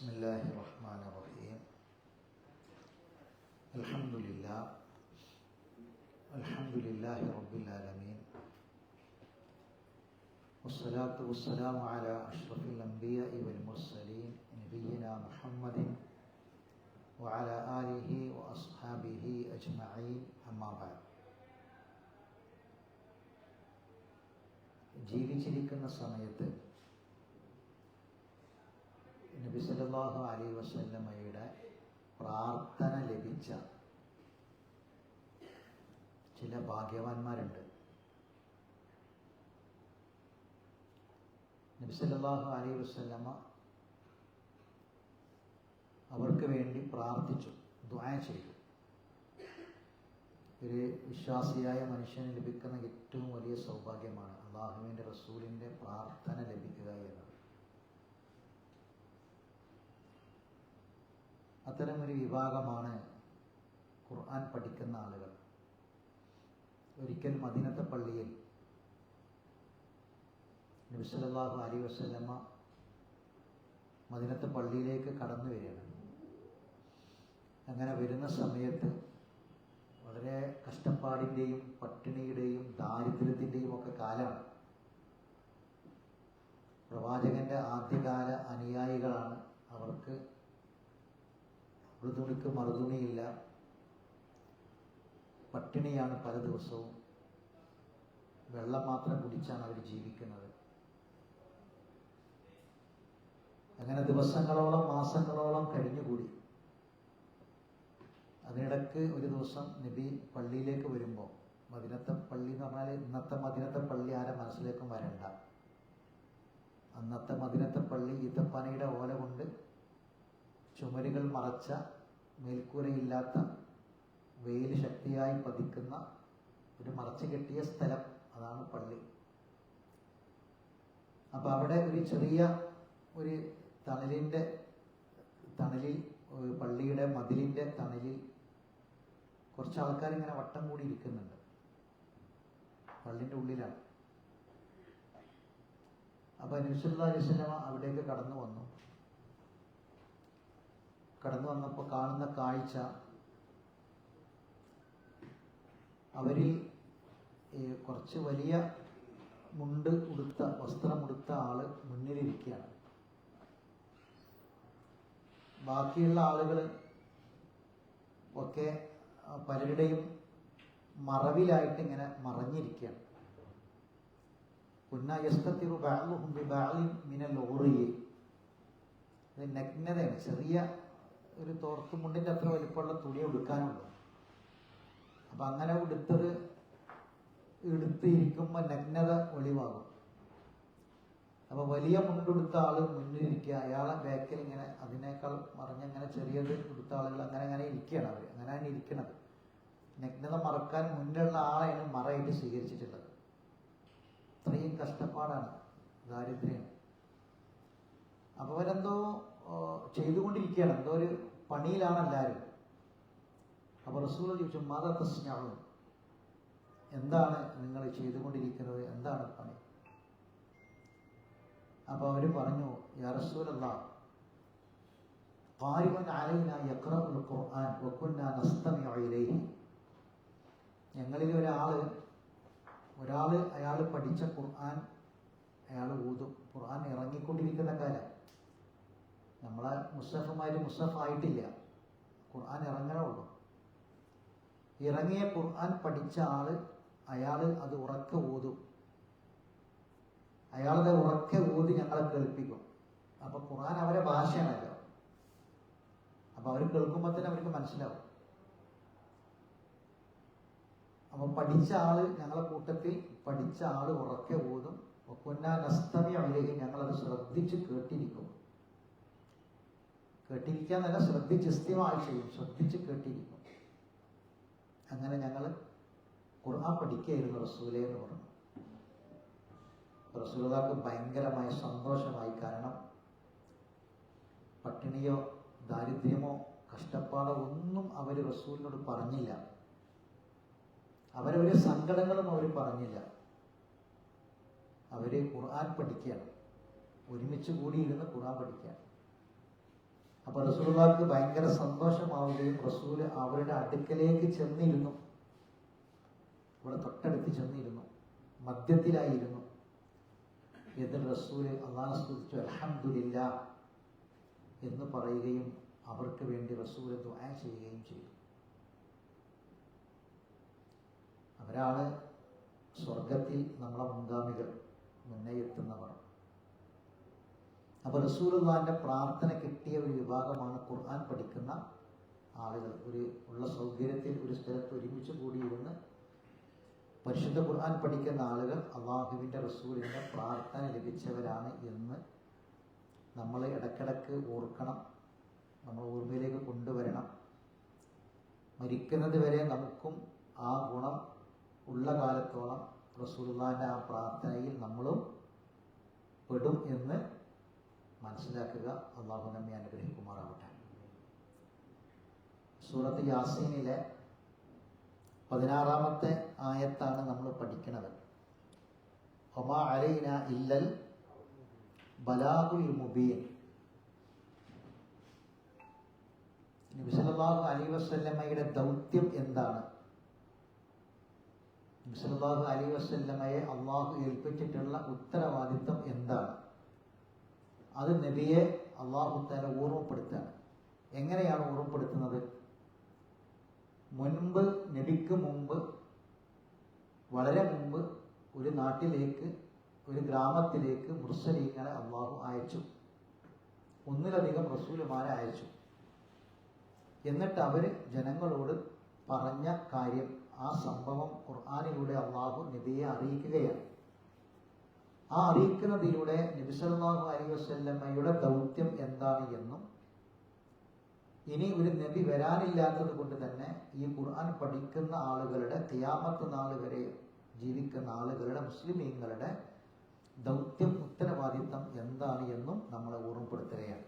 ബിസ്മില്ലാഹിർറഹ്മാനിർറഹീം. അൽഹംദുലില്ലാഹി റബ്ബിൽ ആലമീൻ. വസ്സലാത്തു വസ്സലാമു അലാ അഷ്റഫിൽ അംബിയാഇ വൽ മുർസലീൻ നബിയ്യിനാ മുഹമ്മദിൻ വഅലാ ആലിഹി വഅസ്ഹാബിഹി അജ്മഈൻ. അമ്മാ ബഅദ്. ജീവിച്ചിരിക്കുന്ന സമയത്ത് നബി സല്ലല്ലാഹു അലൈഹി വസല്ലമയുടെ പ്രാർത്ഥന ലഭിച്ച ചില ഭാഗ്യവാന്മാരുണ്ട്. നബി സല്ലല്ലാഹു അലൈഹി വസല്ലമ അവർക്ക് വേണ്ടി പ്രാർത്ഥിച്ചു, ദുആ ചെയ്തു. ഒരു വിശ്വാസിയായ മനുഷ്യന് ലഭിക്കുന്ന ഏറ്റവും വലിയ സൗഭാഗ്യമാണ് അല്ലാഹുവിൻ്റെ റസൂലിൻ്റെ പ്രാർത്ഥന ലഭിക്കുക എന്നത്. അത്തരമൊരു വിഭാഗമാണ് ഖുർആൻ പഠിക്കുന്ന ആളുകൾ. ഒരിക്കൽ മദീനത്തെ പള്ളിയിൽ നബി സല്ലല്ലാഹു അലൈഹി വസല്ലമ മദീനത്തെ പള്ളിയിലേക്ക് കടന്നു വരികയാണ്. അങ്ങനെ വരുന്ന സമയത്ത് വളരെ കഷ്ടപ്പാടിൻ്റെയും പട്ടിണിയുടെയും ദാരിദ്ര്യത്തിൻ്റെയും ഒക്കെ കാലമാണ്. പ്രവാചകന്റെ ആദ്യകാല അനുയായികളാണ്. അവർക്ക് മൃദുണിക്ക് മറുതുണിയില്ല, പട്ടിണിയാണ് പല ദിവസവും. വെള്ളം മാത്രം കുടിച്ചാണ് അവർ ജീവിക്കുന്നത്. അങ്ങനെ ദിവസങ്ങളോളം മാസങ്ങളോളം കഴിഞ്ഞുകൂടി. അതിനിടക്ക് ഒരു ദിവസം നബി പള്ളിയിലേക്ക് വരുമ്പോൾ, മദീനത്തെ പള്ളി എന്ന് പറഞ്ഞാൽ ഇന്നത്തെ മദീനത്തെ പള്ളി ആരെ മനസ്സിലേക്കും വരണ്ട. അന്നത്തെ മദീനത്തെ പള്ളി ഈത്തപ്പനയുടെ ഓല കൊണ്ട് ചുമരുകൾ മറച്ച, മേൽക്കൂരയില്ലാത്ത, വെയിൽ ശക്തിയായി പതിക്കുന്ന ഒരു മറച്ചു കെട്ടിയ സ്ഥലം, അതാണ് പള്ളി. അപ്പം അവിടെ ഒരു ചെറിയ ഒരു തണലിൽ പള്ളിയുടെ മതിലിൻ്റെ തണലിൽ കുറച്ച് ആൾക്കാർ ഇങ്ങനെ വട്ടം കൂടി ഇരിക്കുന്നുണ്ട്. പള്ളിൻ്റെ ഉള്ളിലാണ്. അപ്പം നബി സല്ലല്ലാഹു അലൈഹി വസല്ലമ അവിടേക്ക് കടന്നു വന്നപ്പോൾ കാണുന്ന കാഴ്ച, അവരിൽ കുറച്ച് വലിയ വസ്ത്രമുടുത്ത ആള് മുന്നിലിരിക്കുകയാണ്. ബാക്കിയുള്ള ആളുകൾ ഒക്കെ പലരുടെയും മറവിലായിട്ട് ഇങ്ങനെ മറഞ്ഞിരിക്കുകയാണ്. പുന്നയസ്തത്തിറു ബഅ്ളുഹും ബിബഅ്ളിൻ മിനൽ ഉറിയി. ഇത് നഗ്നതയാണ്. ചെറിയ ഒരു തോർത്തുമുണ്ടിൻ്റെ അത്ര വലിപ്പമുള്ള തുണി ഉടുക്കാനുള്ളൂ. അപ്പം അങ്ങനെ എടുത്തിരിക്കുമ്പോൾ നഗ്നത ഒളിവാകും. അപ്പോൾ വലിയ മുണ്ടെടുത്ത ആൾ മുന്നിലിരിക്കുക, അയാളെ ബാക്കിൽ ഇങ്ങനെ അതിനേക്കാൾ മറിഞ്ഞങ്ങനെ ചെറിയത് എടുത്ത ആളുകൾ അങ്ങനെ ഇരിക്കുകയാണ്. അവർ അങ്ങനെയാണ് ഇരിക്കുന്നത്. നഗ്നത മറക്കാൻ മുന്നിലുള്ള ആളെയാണ് മറയായിട്ട് സ്വീകരിച്ചിട്ടുള്ളത്. ഇത്രയും കഷ്ടപ്പാടാണ്, ദാരിദ്ര്യം. അപ്പോൾ അവരെന്തോ ചെയ്തുകൊണ്ടിരിക്കുകയാണ്, എന്തോ ഒരു പണിയിലാണ് എല്ലാവരും. അപ്പോൾ റസൂൽ ചോദിച്ചു, മാദാ തസ്നഊൻ, എന്താണ് നിങ്ങൾ ചെയ്തുകൊണ്ടിരിക്കുന്നത്, എന്താണ് പണി? അപ്പോൾ അവർ പറഞ്ഞു, യാ റസൂലല്ലാഹ്, ഖാരിഉൻ അലൈനാ യഖറഉൽ ഖുർആൻ വകുന്നാ നസ്തമിഉ ഇലൈഹി. ഞങ്ങളിൽ അയാൾ പഠിച്ച ഖുർആൻ അയാൾ ഊതും. ഖുർആൻ ഇറങ്ങിക്കൊണ്ടിരിക്കുന്ന കാലം. നമ്മളെ മുസ്ഹഫ് ആയിട്ടില്ല, ഖുർആൻ ഇറങ്ങണുള്ളൂ. ഇറങ്ങിയ ഖുർആൻ പഠിച്ച അയാൾ അത് ഉറക്കെ ഊതും. അയാളത് ഉറക്കെ ഊതി ഞങ്ങളെ കേൾപ്പിക്കും. അപ്പൊ ഖുർആൻ അവരെ ഭാഷയാണല്ലോ. അപ്പൊ അവർ കേൾക്കുമ്പോൾ തന്നെ അവർക്ക് മനസ്സിലാവും. അപ്പൊ ഞങ്ങളെ കൂട്ടത്തിൽ പഠിച്ച ഉറക്കെ ഊതും. വകുന്നാ നസ്തമിഉ ഇലൈഹി, ഞങ്ങളത് ശ്രദ്ധിച്ച് കേട്ടിരിക്കും. കേട്ടിരിക്കാന്നല്ല, ശ്രദ്ധിച്ച് ഇസ്തിമാഅ് ചെയ്യും, ശ്രദ്ധിച്ച് കേട്ടിരിക്കും. അങ്ങനെ ഞങ്ങൾ ഖുർആൻ പഠിക്കുകയായിരുന്നു റസൂലേ എന്ന് പറഞ്ഞു. റസൂലുള്ളാഹിക്ക് ഭയങ്കരമായ സന്തോഷമായി. കാരണം പട്ടിണിയോ ദാരിദ്ര്യമോ കഷ്ടപ്പാടോ ഒന്നും അവർ റസൂലിനോട് പറഞ്ഞില്ല. അവരൊരു സങ്കടങ്ങളും അവർ പറഞ്ഞില്ല. അവർ ഖുർആൻ പഠിക്കുകയാണ്. ഒരുമിച്ച് കൂടിയിരുന്ന് ഖുർആൻ പഠിക്കുകയാണ്. അപ്പോൾ റസൂലുള്ളാഹിക്ക് ഭയങ്കര സന്തോഷമാവുകയും റസൂല് അവരുടെ അടുക്കലേക്ക് ചെന്നിരുന്നു. ഇവിടെ തൊട്ടടുത്ത് ചെന്നിരുന്നു, മധ്യത്തിലായിരുന്നു. എന്നിട്ട് റസൂല് അല്ലാഹുവിനെ സ്തുതിച്ചു അൽഹംദുലില്ലാഹ് എന്ന് പറയുകയും അവർക്ക് വേണ്ടി റസൂല് ദുആ ചെയ്യുകയും ചെയ്തു. അവരാണ് സ്വർഗത്തിൽ നമ്മളെ മുൻഗാമികൾ, മുന്നേ എത്തുന്നവർ. അപ്പോൾ റസൂലുള്ളാഹിന്റെ പ്രാർത്ഥന കിട്ടിയ ഒരു വിഭാഗമാണ് ഖുർആൻ പഠിക്കുന്ന ആളുകൾ. ഉള്ള സൗകര്യത്തിൽ ഒരു സ്ഥലത്ത് ഒരുമിച്ച് കൂടിയിരുന്ന് പരിശുദ്ധ ഖുർആൻ പഠിക്കുന്ന ആളുകൾ അള്ളാഹുവിൻ്റെ റസൂലിൻ്റെ പ്രാർത്ഥന ലഭിച്ചവരാണ് എന്ന് നമ്മൾ ഇടയ്ക്കിടയ്ക്ക് ഓർക്കണം, നമ്മൾ ഓർമ്മയിലേക്ക് കൊണ്ടുവരണം. മരിക്കുന്നത് വരെ നമുക്കും ആ ഗുണം ഉള്ള കാലത്തോളം റസൂലുള്ളാഹിന്റെ ആ പ്രാർത്ഥനയിൽ നമ്മളും പെടും എന്ന് മനസ്സിലാക്കുക. അള്ളാഹു നമ്മെ അനുഗ്രഹിക്കുമാറാവട്ടെ. സൂറത്ത് യാസീനിലെ 16-ാമത്തെ ആയത്താണ് നമ്മൾ പഠിക്കുന്നത്. വമാ അലൈന ഇല്ലൽ ബലാഗുൽ മുബീൻ. നബി സല്ലല്ലാഹു അലൈഹി വസല്ലമയുടെ ദൗത്യം എന്താണ്? നബി സല്ലല്ലാഹു അലൈഹി വസല്ലമയെ അള്ളാഹു ഏൽപ്പിച്ചിട്ടുള്ള ഉത്തരവാദിത്വം എന്താണ്? അത് നബിയെ അള്ളാഹു തആല ഓർമ്മപ്പെടുത്തുകയാണ്. എങ്ങനെയാണ് ഓർമ്മപ്പെടുത്തുന്നത്? നബിക്ക് മുമ്പ്, വളരെ മുമ്പ് ഒരു നാട്ടിലേക്ക്, ഒരു ഗ്രാമത്തിലേക്ക് മുർസലീങ്ങളെ അള്ളാഹു അയച്ചു. ഒന്നിലധികം റസൂലുമാരെ അയച്ചു. എന്നിട്ട് അവർ ജനങ്ങളോട് പറഞ്ഞ കാര്യം, ആ സംഭവം ഖുർആനിലൂടെ അള്ളാഹു നബിയെ അറിയിക്കുകയാണ്. ആ അറിയിക്കുന്നതിലൂടെ നബി സല്ലല്ലാഹു അലൈഹി വസല്ലമയുടെ ദൗത്യം എന്താണ് എന്നും, ഇനി ഒരു നബി വരാനില്ലാത്തത് കൊണ്ട് തന്നെ ഈ ഖുർആൻ പഠിക്കുന്ന ആളുകളുടെ, ഖിയാമത്ത് നാൾ വരെ ജീവിക്കുന്ന ആളുകളുടെ, മുസ്ലിമീങ്ങളുടെ ദൗത്യം, ഉത്തരവാദിത്തം എന്താണ് എന്നും നമ്മളെ ഓർമ്മപ്പെടുത്തുകയാണ്.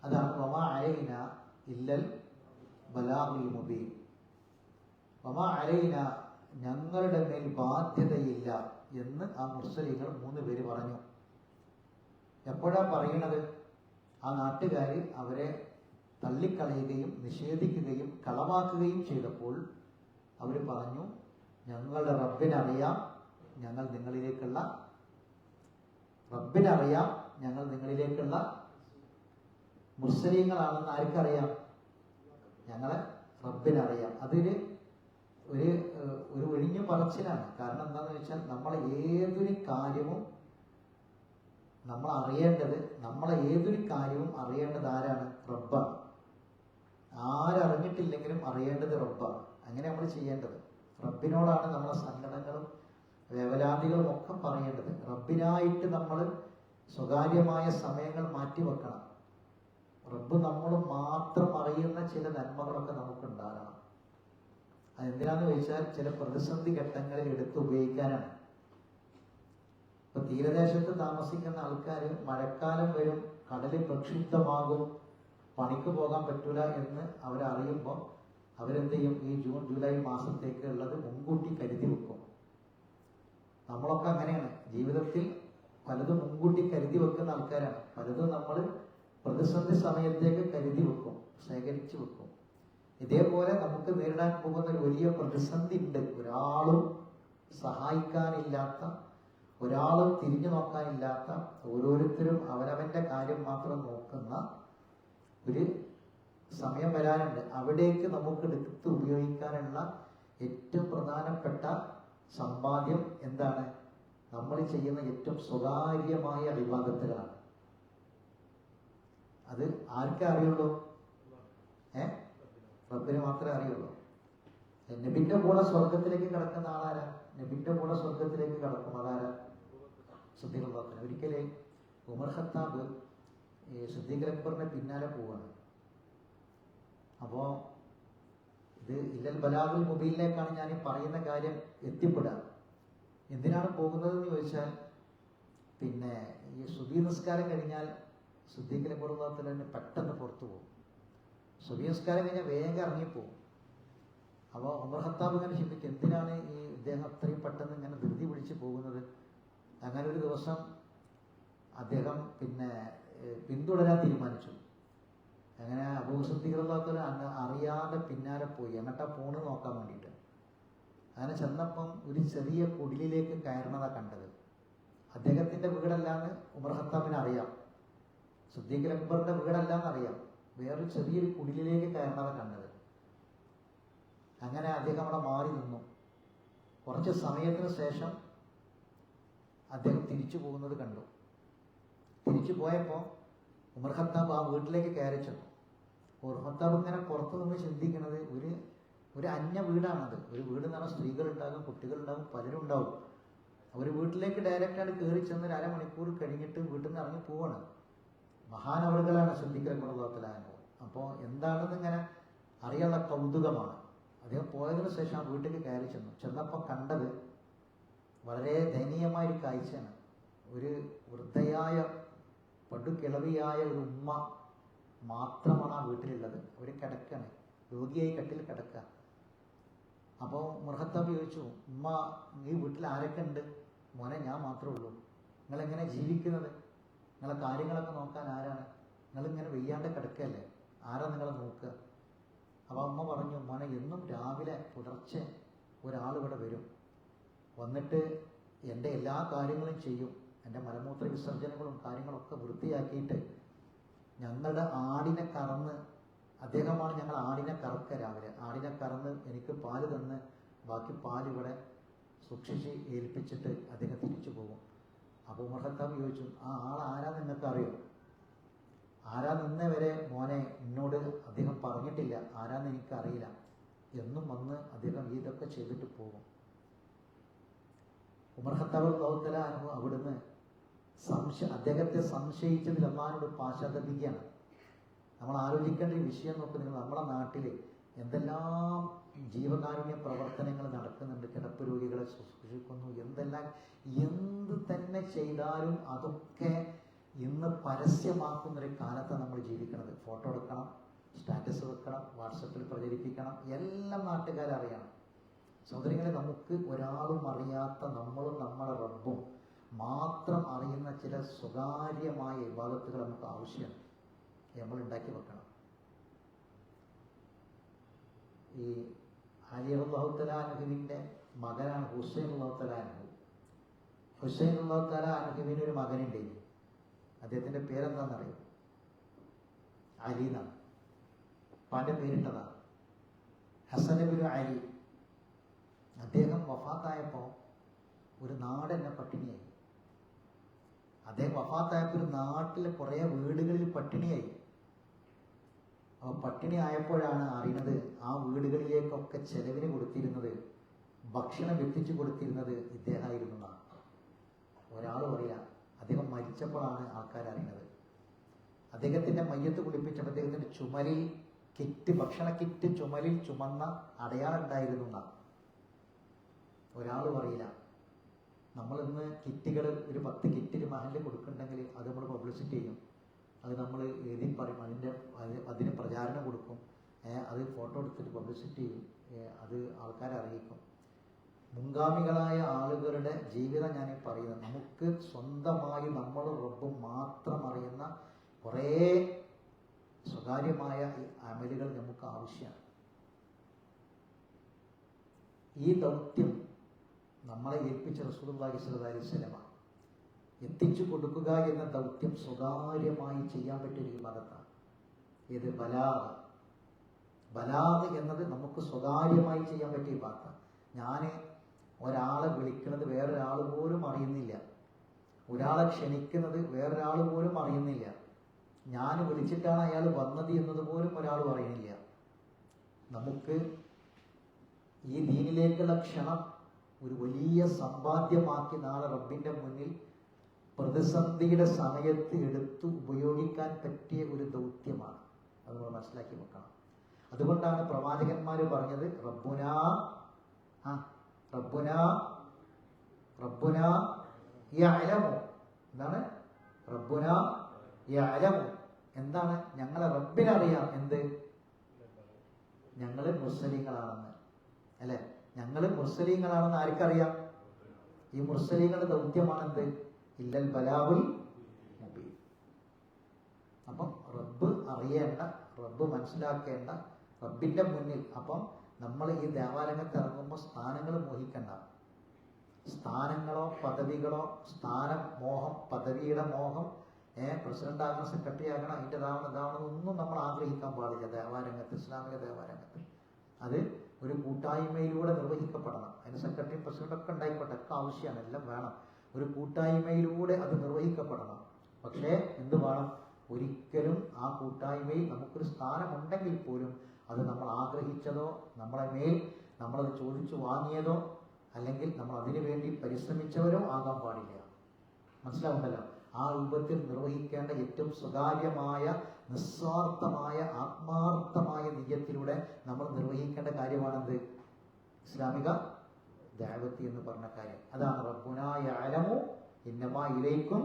അതാണ് വമാ അലൈന ഇല്ലൽ ബലാഗുൽ മുബീൻ. വമാ അലൈന, ഞങ്ങളുടെ മേൽ ബാധ്യതയില്ല എന്ന് ആ മുർസലീങ്ങൾ 3 പേര് പറഞ്ഞു. എപ്പോഴാ പറയണത്? ആ നാട്ടുകാർ അവരെ തള്ളിക്കളയുകയും നിഷേധിക്കുകയും കളവാക്കുകയും ചെയ്തപ്പോൾ അവർ പറഞ്ഞു, ഞങ്ങളുടെ റബ്ബിനറിയാം ഞങ്ങൾ നിങ്ങളിലേക്കുള്ള മുർസലീങ്ങളാണെന്ന് ആർക്കറിയാം? ഞങ്ങളെ റബ്ബിനറിയാം. അതിൽ ഒരു ഒഴിഞ്ഞു പറച്ചിലാണ്. കാരണം എന്താണെന്ന് വെച്ചാൽ, നമ്മളെ ഏതൊരു കാര്യവും അറിയേണ്ടത് ആരാണ്? റബ്ബാണ്. ആരറിഞ്ഞിട്ടില്ലെങ്കിലും അറിയേണ്ടത് റബ്ബാണ്. അങ്ങനെ നമ്മൾ ചെയ്യേണ്ടത്. റബ്ബിനോടാണ് നമ്മളെ സങ്കടങ്ങളും വേവലാതികളും ഒക്കെ പറയേണ്ടത്. റബ്ബിനായിട്ട് നമ്മൾ സ്വകാര്യമായ സമയങ്ങൾ മാറ്റിവെക്കണം. റബ്ബ് നമ്മൾ മാത്രം അറിയുന്ന ചില നന്മകളൊക്കെ നമുക്കുണ്ടാകണം. അതെന്തിനാന്ന് ചോദിച്ചാൽ, ചില പ്രതിസന്ധി ഘട്ടങ്ങളിൽ എടുത്ത് ഉപയോഗിക്കാനാണ്. ഇപ്പൊ തീരദേശത്ത് താമസിക്കുന്ന ആൾക്കാർ മഴക്കാലം വരും, കടല് പ്രക്ഷുബ്ധമാകും, പണിക്ക് പോകാൻ പറ്റൂല എന്ന് അവരറിയുമ്പോൾ അവരെന്ത് ചെയ്യും? ഈ ജൂൺ ജൂലൈ മാസത്തേക്ക് ഉള്ളത് മുൻകൂട്ടി കരുതി വെക്കും. നമ്മളൊക്കെ അങ്ങനെയാണ്. ജീവിതത്തിൽ പലതും മുൻകൂട്ടി കരുതി വെക്കുന്ന ആൾക്കാരാണ്. പലതും നമ്മൾ പ്രതിസന്ധി സമയത്തേക്ക് കരുതി വെക്കും, ശേഖരിച്ചു വെക്കും. ഇതേപോലെ നമുക്ക് നേരിടാൻ പോകുന്ന ഒരു വലിയ പ്രതിസന്ധി ഉണ്ട്. ഒരാളും സഹായിക്കാനില്ലാത്ത, ഒരാളും തിരിഞ്ഞു നോക്കാനില്ലാത്ത, ഓരോരുത്തരും അവനവന്റെ കാര്യം മാത്രം നോക്കുന്ന ഒരു സമയം വരാനുണ്ട്. അവിടേക്ക് നമുക്ക് എടുത്ത് ഉപയോഗിക്കാനുള്ള ഏറ്റവും പ്രധാനപ്പെട്ട സമ്പാദ്യം എന്താണ്? നമ്മൾ ചെയ്യുന്ന ഏറ്റവും സ്വകാര്യമായ ഇബാദത്തുകളാണ്. അത് ആർക്കേ അറിയുള്ളൂ? റബ്ബിന് മാത്രമേ അറിയുള്ളൂ. നബിന്റെ കൂടെ സ്വർഗത്തിലേക്ക് കിടക്കുന്ന ആളാരാ? നബിന്റെ കൂടെ സ്വർഗത്തിലേക്ക് കിടക്കും അതാരാ? സിദ്ദീഖ് അക്ബർ. ഒരിക്കലേ ഉമർ ഖത്താബ് സിദ്ദീഖ് അക്ബറിന്റെ പിന്നാലെ പോവാണ്. അപ്പോ ഇത് ഇല്ലൽ ബലാഗുൽ മുബീനിലേക്കാണ് ഞാൻ ഈ പറയുന്ന കാര്യം എത്തിപ്പെടുക. എന്തിനാണ് പോകുന്നതെന്ന് ചോദിച്ചാൽ, പിന്നെ ഈ സുബഹി നിസ്കാരം കഴിഞ്ഞാൽ സിദ്ദീഖ് അക്ബർ തന്നെ പെട്ടെന്ന് പുറത്തു പോകും. സുബഹി നിസ്കാരം കഴിഞ്ഞാൽ വേഗം ഇറങ്ങിപ്പോവും. അപ്പോൾ ഉമർ ഖത്താബ് ഇങ്ങനെ ചിന്തിക്കും, എന്തിനാണ് ഈ ഇദ്ദേഹം അത്രയും പെട്ടെന്ന് ഇങ്ങനെ ധൃതി പിടിച്ച് പോകുന്നത്? അങ്ങനെ ഒരു ദിവസം അദ്ദേഹം പിന്നെ പിന്തുടരാൻ തീരുമാനിച്ചു. അങ്ങനെ അബൂ സിദ്ദീഖ് റളിയല്ലാഹു അറിയാതെ പിന്നാലെ പോയി. എന്നിട്ടാ പോണ് നോക്കാൻ വേണ്ടിയിട്ട്. അങ്ങനെ ചെന്നപ്പം ഒരു ചെറിയ കുടിലിലേക്ക് കയറണതാണ് കണ്ടത്. അദ്ദേഹത്തിൻ്റെ വീടല്ലാന്ന് ഉമർ ഖത്താബിന് അറിയാം, സിദ്ദീഖ് അക്ബറിൻ്റെ വീടല്ലാന്ന് അറിയാം. വേറൊരു ചെറിയൊരു കുടിലിലേക്ക് കയറണതാണ് കണ്ടത്. അങ്ങനെ അദ്ദേഹം അവിടെ മാറി നിന്നു. കുറച്ച് സമയത്തിന് ശേഷം അദ്ദേഹം തിരിച്ചു പോകുന്നത് കണ്ടു. തിരിച്ചു പോയപ്പോൾ ഉമർ ഖത്താബ് ആ വീട്ടിലേക്ക് കയറി ചെന്നു. ഉമർ ഖത്താബ് ഇങ്ങനെ പുറത്തു നിന്ന് ചിന്തിക്കുന്നത്, ഒരു അന്യ വീടാണത്. ഒരു വീട് എന്ന് പറഞ്ഞാൽ സ്ത്രീകളുണ്ടാകും, കുട്ടികളുണ്ടാകും, പലരും ഉണ്ടാവും. ഒരു വീട്ടിലേക്ക് ഡയറക്റ്റായിട്ട് കയറി ചെന്ന് 1 അരമണിക്കൂർ കഴിഞ്ഞിട്ട് വീട്ടിൽ നിന്ന് ഇറങ്ങി പോവാണ്. മഹാനവറുകളാണ് സിദ്ദീഖ് റളിയല്ലാഹു തആല അൻഹു. അപ്പോൾ എന്താണെന്ന് ഇങ്ങനെ അറിയാനുള്ള കൗതുകമാണ്. അദ്ദേഹം പോയതിനു ശേഷം ആ വീട്ടിലേക്ക് കയറി ചെന്നു. ചെന്നപ്പോൾ കണ്ടത് വളരെ ദയനീയമായൊരു കാഴ്ചയാണ്. ഒരു വൃദ്ധയായ പടുകിളവിയായ ഒരു ഉമ്മ മാത്രമാണ് ആ വീട്ടിലുള്ളത്. അവർ കിടക്കാണ്, രോഗിയായി കട്ടിൽ കിടക്കുക. അപ്പോൾ ഉമർ ഖത്താബ് ചോദിച്ചു, ഉമ്മ ഈ വീട്ടിൽ ആരൊക്കെ ഉണ്ട്? മോനെ, ഞാൻ മാത്രമേ ഉള്ളൂ. നിങ്ങളെങ്ങനെ ജീവിക്കുന്നത്? നിങ്ങളെ കാര്യങ്ങളൊക്കെ നോക്കാൻ ആരാണ്? നിങ്ങളിങ്ങനെ വെയ്യാണ്ട് കിടക്കുകയല്ലേ, ആരാ നിങ്ങളെ നോക്കുക? അപ്പോൾ അമ്മ പറഞ്ഞു, മോനെ, എന്നും രാവിലെ പുലർച്ചെ ഒരാൾ ഇവിടെ വരും, വന്നിട്ട് എൻ്റെ എല്ലാ കാര്യങ്ങളും ചെയ്യും. എൻ്റെ മലമൂത്ര വിസർജനങ്ങളും കാര്യങ്ങളൊക്കെ വൃത്തിയാക്കിയിട്ട് ഞങ്ങളുടെ ആടിനെ കറന്ന്, അദ്ദേഹമാണ് ഞങ്ങൾ ആടിനെ കറക്കുക. രാവിലെ ആടിനെ കറന്ന് എനിക്ക് പാല് തന്ന് ബാക്കി പാല് ഇവിടെ സൂക്ഷിച്ച് ഏൽപ്പിച്ചിട്ട് അദ്ദേഹം തിരിച്ചു പോകും. അപ്പോൾ ഉമർ ഖത്താബ് ചോദിച്ചു, ആ ആൾ ആരാ നിങ്ങൾക്ക് അറിയോ? ആരാ നിന്നവരെ മോനെ എന്നോട് അദ്ദേഹം പറഞ്ഞിട്ടില്ല, ആരാന്ന് എനിക്കറിയില്ല. എന്നും വന്ന് അദ്ദേഹം ഇതൊക്കെ ചെയ്തിട്ട് പോകും. ഉമർ ഖത്താബ് റളിയല്ലാഹു തആല അൻഹു അവിടുന്ന് അദ്ദേഹത്തെ സംശയിച്ചതിൽ അല്ലാഹുവിനോട് പാശ്ചാത്തപിക്കുകയാണ്. നമ്മൾ ആലോചിക്കേണ്ട ഒരു വിഷയം നോക്കുന്നത്, നമ്മുടെ നാട്ടിൽ എന്തെല്ലാം ജീവകാരുണ്യ പ്രവർത്തനങ്ങൾ നടക്കുന്നുണ്ട്. കിടപ്പ് രോഗികളെ ശുശ്രൂഷിക്കുന്നു, എന്ത് തന്നെ ചെയ്താലും അതൊക്കെ ഇന്ന് പരസ്യമാക്കുന്നൊരു കാലത്താണ് നമ്മൾ ജീവിക്കുന്നത്. ഫോട്ടോ എടുക്കണം, സ്റ്റാറ്റസ് വെക്കണം, വാട്സപ്പിൽ പ്രചരിപ്പിക്കണം, എല്ലാം നാട്ടുകാരറിയണം. സഹോദരങ്ങളെ, നമുക്ക് ഒരാളും അറിയാത്ത നമ്മളും നമ്മളെ റബ്ബും മാത്രം അറിയുന്ന ചില സ്വകാര്യമായ ഇബാദത്തുകൾ നമുക്ക് ആവശ്യമാണ്, നമ്മൾ ഉണ്ടാക്കി വെക്കണം. ഈ അലി റളിയല്ലാഹു തആല അൻഹുവിൻ്റെ മകനാണ് ഹുസൈൻ റളിയല്ലാഹു തആല അൻഹു. ഹുസൈൻ റളിയല്ലാഹു തആല അൻഹുവിന് ഒരു മകനുണ്ട്. അദ്ദേഹത്തിൻ്റെ പേരെന്താണെന്നറിയും? അലി എന്നാണ്. ഉപ്പാൻ്റെ പേരിട്ടതാണ് ഹസൻ ഇബ്നു അലി. അദ്ദേഹം വഫാത്തായപ്പോൾ ഒരു നാട് തന്നെ പട്ടിണിയായി. അദ്ദേഹം വഫാത്തായപ്പോൾ ഒരു നാട്ടിലെ കുറേ വീടുകളിൽ പട്ടിണിയായി. അപ്പോൾ പട്ടിണി ആയപ്പോഴാണ് അറിയുന്നത് ആ വീടുകളിലേക്കൊക്കെ ചെലവിന് കൊടുത്തിരുന്നത്, ഭക്ഷണം എത്തിച്ചു കൊടുത്തിരുന്നത് ഇദ്ദേഹമായിരുന്നു എന്നാണ്. ഒരാളും അറിയില്ല. അദ്ദേഹം മരിച്ചപ്പോഴാണ് ആൾക്കാരറിയുന്നത്. അദ്ദേഹത്തിൻ്റെ മയ്യത്ത് കുളിപ്പിച്ചപ്പോൾ അദ്ദേഹത്തിൻ്റെ ചുമലിൽ ഭക്ഷണ കിറ്റ് ചുമലിൽ ചുമന്ന അടയാളം ഉണ്ടായിരുന്നു എന്നാണ്. ഒരാളും അറിയില്ല. നമ്മളിന്ന് കിറ്റുകൾ ഒരു 10 കിറ്റ് ഒരു മഹലിൽ കൊടുക്കുന്നുണ്ടെങ്കിൽ അത് നമ്മൾ പബ്ലിസിറ്റി ചെയ്യും, അത് നമ്മൾ എഴുതി പറയും, അതിന് പ്രചാരണം കൊടുക്കും, അത് ഫോട്ടോ എടുത്തിട്ട് പബ്ലിസിറ്റി ചെയ്യും, അത് ആൾക്കാരെ അറിയിക്കും. മുൻഗാമികളായ ആളുകളുടെ ജീവിതം ഞാൻ പറയുന്നത്, നമുക്ക് സ്വന്തമായി നമ്മൾ റബ്ബും മാത്രം അറിയുന്ന കുറേ സ്വകാര്യമായ അമലുകൾ നമുക്ക് ആവശ്യമാണ്. ഈ ദൗത്യം നമ്മളെ ഏൽപ്പിച്ച റസൂലുള്ളാഹി സ്വല്ലല്ലാഹി അലൈഹി വസല്ലം എത്തിച്ചു കൊടുക്കുക എന്ന ദൗത്യം സ്വകാര്യമായി ചെയ്യാൻ പറ്റിയ ഒരു ഇബാദത്താണ്. ഇത് ബലാഗ് എന്നത് നമുക്ക് സ്വകാര്യമായി ചെയ്യാൻ പറ്റിയ ഇബാദത്താണ്. ഞാൻ ഒരാളെ വിളിക്കുന്നത് വേറൊരാൾ പോലും അറിയുന്നില്ല, ഒരാളെ ക്ഷണിക്കുന്നത് വേറൊരാൾ പോലും അറിയുന്നില്ല, ഞാൻ വിളിച്ചിട്ടാണ് അയാൾ വന്നത് എന്നത് പോലും ഒരാളും അറിയുന്നില്ല. നമുക്ക് ഈ ദീനിലേക്കുള്ള ക്ഷണം ഒരു വലിയ സമ്പാദ്യമാക്കി നാളെ റബ്ബിൻ്റെ മുന്നിൽ പ്രതിസന്ധിയുടെ സമയത്ത് എടുത്ത് ഉപയോഗിക്കാൻ പറ്റിയ ഒരു ദൗത്യമാണ്. അത് നമ്മൾ മനസ്സിലാക്കി വെക്കണം. അതുകൊണ്ടാണ് പ്രവാചകന്മാർ പറഞ്ഞത്, റബ്ബുനാ യഅലമു. എന്താണ് റബ്ബുനാ യഅലമു? എന്താണ്? ഞങ്ങളെ റബ്ബിനറിയാം. എന്ത്? ഞങ്ങൾ മുർസലീങ്ങളാണെന്ന്, അല്ലെ? ഞങ്ങൾ മുർസലീങ്ങളാണെന്ന് ആർക്കറിയാം? ഈ മുർസലീങ്ങളുടെ ദൗത്യമാണെന്ത്? ഇല്ലൽ ബലാഗുൽ മുബീൻ. അപ്പം റബ്ബ് അറിയേണ്ട, റബ്ബ് മനസ്സിലാക്കേണ്ട, റബ്ബിന്റെ മുന്നിൽ. അപ്പം നമ്മൾ ഈ ദേവാലയങ്ങൾക്ക് ഇറങ്ങുമ്പോൾ സ്ഥാനങ്ങൾ മോഹിക്കണ്ട. സ്ഥാനങ്ങളോ പദവികളോ, സ്ഥാനം മോഹം, പദവിയുടെ മോഹം, പ്രസിഡന്റ് ആകണം, സെക്രട്ടറി ആകണം, അതിൻ്റെ ഇതാവണം ഒന്നും നമ്മൾ ആഗ്രഹിക്കാൻ പാടില്ല. ദേവാലയത്ത്, ഇസ്ലാമിക ദേവാലയത്ത് അത് ഒരു കൂട്ടായ്മയിലൂടെ നിർവഹിക്കപ്പെടണം. അതിന് സെക്രട്ടറി പ്രസിഡന്റ് ഉണ്ടായിക്കോട്ടെ, ഒക്കെ ആവശ്യമാണ്, എല്ലാം വേണം. ഒരു കൂട്ടായ്മയിലൂടെ അത് നിർവഹിക്കപ്പെടണം. പക്ഷേ എന്ത് വേണം? ഒരിക്കലും ആ കൂട്ടായ്മയിൽ നമുക്കൊരു സ്ഥാനമുണ്ടെങ്കിൽ പോലും അത് നമ്മൾ ആഗ്രഹിച്ചതോ നമ്മളെ മേൽ നമ്മളത് ചോദിച്ചു വാങ്ങിയതോ അല്ലെങ്കിൽ നമ്മൾ അതിനു വേണ്ടി പരിശ്രമിച്ചവരോ ആകാൻ പാടില്ല. മനസ്സിലാവുണ്ടല്ലോ? ആ രൂപത്തിൽ നിർവഹിക്കേണ്ട ഏറ്റവും സ്വകാര്യമായ, നിസ്വാർത്ഥമായ, ആത്മാർത്ഥമായ നിയ്യത്തിലൂടെ നമ്മൾ നിർവഹിക്കേണ്ട കാര്യമാണെന്ത്? ഇസ്ലാമിക ദഅവത്ത് എന്ന് പറഞ്ഞ കാര്യം. അതാണ് റബ്ബുനാ യഅലമു ഇന്നമാ ഇലൈക്കും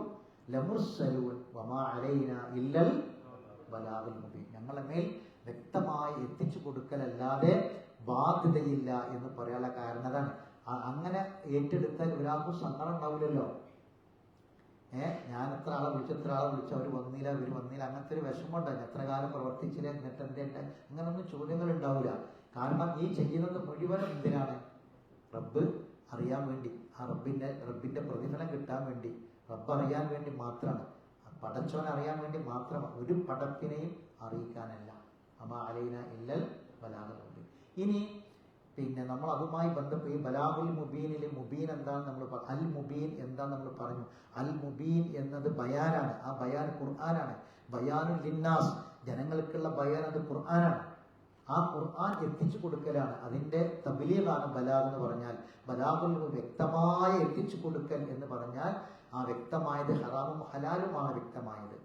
ലമുർസലൂൻ വമാ അലൈനാ ഇല്ലൽ ബലാഗുൽ മുബീൻ. ഞങ്ങളുടെ മേൽ വ്യക്തമായി എത്തിച്ചു കൊടുക്കലല്ലാതെ ബാധ്യതയില്ല എന്ന് പറയാനുള്ള കാരണം അതാണ്. അങ്ങനെ ഏറ്റെടുത്താൽ ഒരാൾക്കും സങ്കടം ഉണ്ടാവില്ലല്ലോ. ഞാൻ എത്ര ആളെ വിളിച്ചു, അവർ വന്നില്ല, അങ്ങനത്തെ ഒരു വിഷമം ഉണ്ടായിരുന്നു. എത്ര കാലം പ്രവർത്തിച്ചില്ല, എന്നിട്ട് എന്തുണ്ട്, അങ്ങനൊന്നും ചോദ്യങ്ങൾ ഉണ്ടാവില്ല. കാരണം ഈ ചെയ്യുന്നത് മുഴുവനും എന്തിനാണ്? റബ്ബ് അറിയാൻ വേണ്ടി, ആ റബ്ബിന്റെ പ്രതിഫലം കിട്ടാൻ വേണ്ടി, റബ്ബ് അറിയാൻ വേണ്ടി മാത്രമാണ്. പടച്ചോൻ അറിയാൻ വേണ്ടി മാത്രമാണ്, ഒരു പടപ്പിനെയും അറിയിക്കാനല്ല. അമാ അലൈന ഇല്ലൽ ബലാഗുൽ മുബീൻ. ഇനി പിന്നെ നമ്മൾ അതുമായി ബന്ധപ്പെട്ട് ഈ ബലാഗുൽ മുബീനിലെ മുബീൻ എന്താണെന്ന് നമ്മൾ അൽ മുബീൻ എന്താന്ന് നമ്മൾ പറഞ്ഞു. അൽ മുബീൻ എന്നത് ബയാനാണ്. ആ ബയാൻ ഖുർആനാണ്. ബയാനുൽ ലിന്നാസ്, ജനങ്ങൾക്കുള്ള ബയാൻ അത് ഖുർആനാണ്. ആ ഖുർആൻ എത്തിച്ചു കൊടുക്കലാണ്. അതിന്റെ തബ്ലീഗാണ് ബലാഗ് എന്ന് പറഞ്ഞാൽ. ബലാഗുൽ വ്യക്തമായ എത്തിച്ചു കൊടുക്കൽ എന്ന് പറഞ്ഞാൽ ആ വ്യക്തമായത് ഹറാമും ഹലാലുമാണ് വ്യക്തമായത്.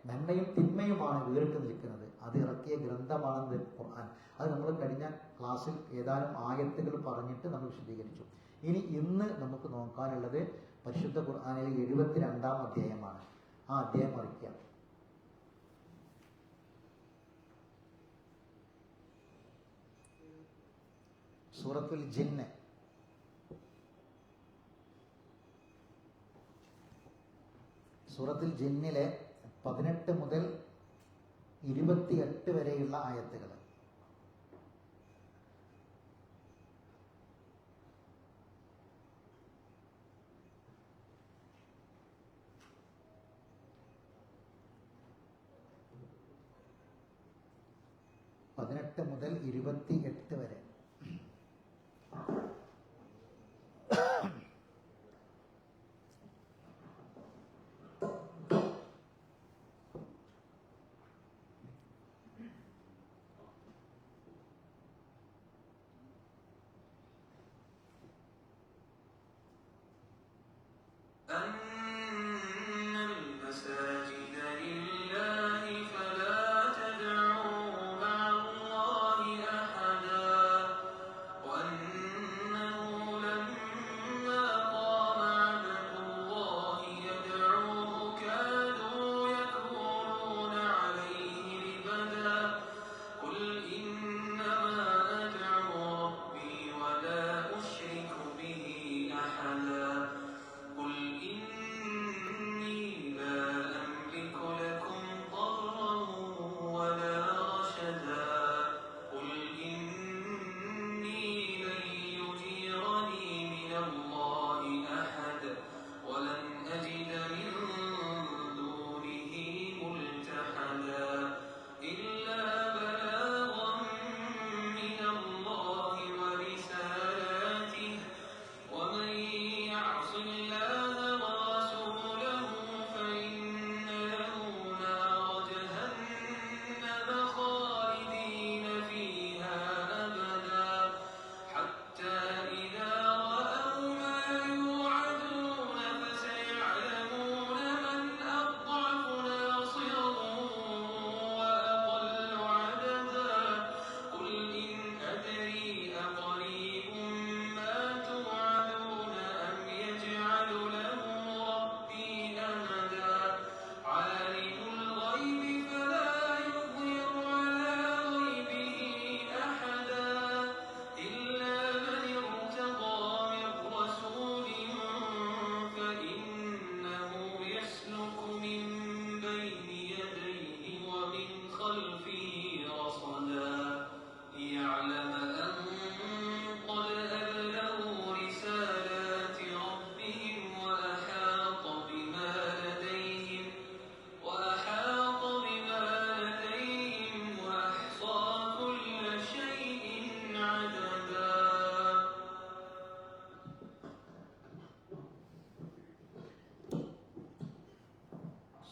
നന്മയും തിന്മയുമാണ് വേറിട്ട് നിൽക്കുന്നത്. അത് ഇറക്കിയ ഗ്രന്ഥമാണെന്ന് ഖുർആൻ. അത് നമ്മൾ കഴിഞ്ഞ ക്ലാസ്സിൽ ഏതാനും ആയത്തുകൾ പറഞ്ഞിട്ട് നമ്മൾ വിശദീകരിച്ചു. ഇന്ന് നമുക്ക് നോക്കാനുള്ളത് പരിശുദ്ധ ഖുർആനിലെ 72-ാം അധ്യായമാണ്. ആ അധ്യായം മറിക്കുക. സൂറത്തുൽ ജിന്ന്. സൂറത്തുൽ ജിന്നിലെ 18 മുതൽ 28 വരെയുള്ള ആയത്തുകൾ. മുതൽ 28 വരെ.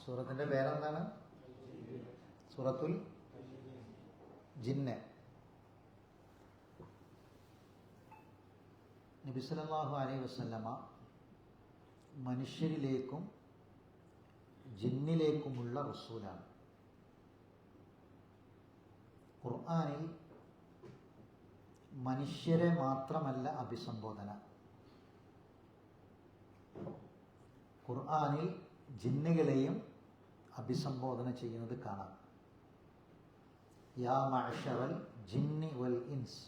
സൂറത്തിന്റെ പേരെന്താണ്? സൂറത്തുൽ ജിന്ന്. നബി സല്ലല്ലാഹു അലൈഹി വസല്ലമ മനുഷ്യരിലേക്കും ജിന്നിലേക്കുമുള്ള റസൂലാണ്. ഖുർആനിൽ മനുഷ്യരെ മാത്രമല്ല അഭിസംബോധന. ഖുർആനിൽ ജിന്നുകളെയും അഭിസംബോധന ചെയ്യുന്നത് കാണാം. യാ മഅ്ശറൽ ജിന്നി വൽ ഇൻസ്,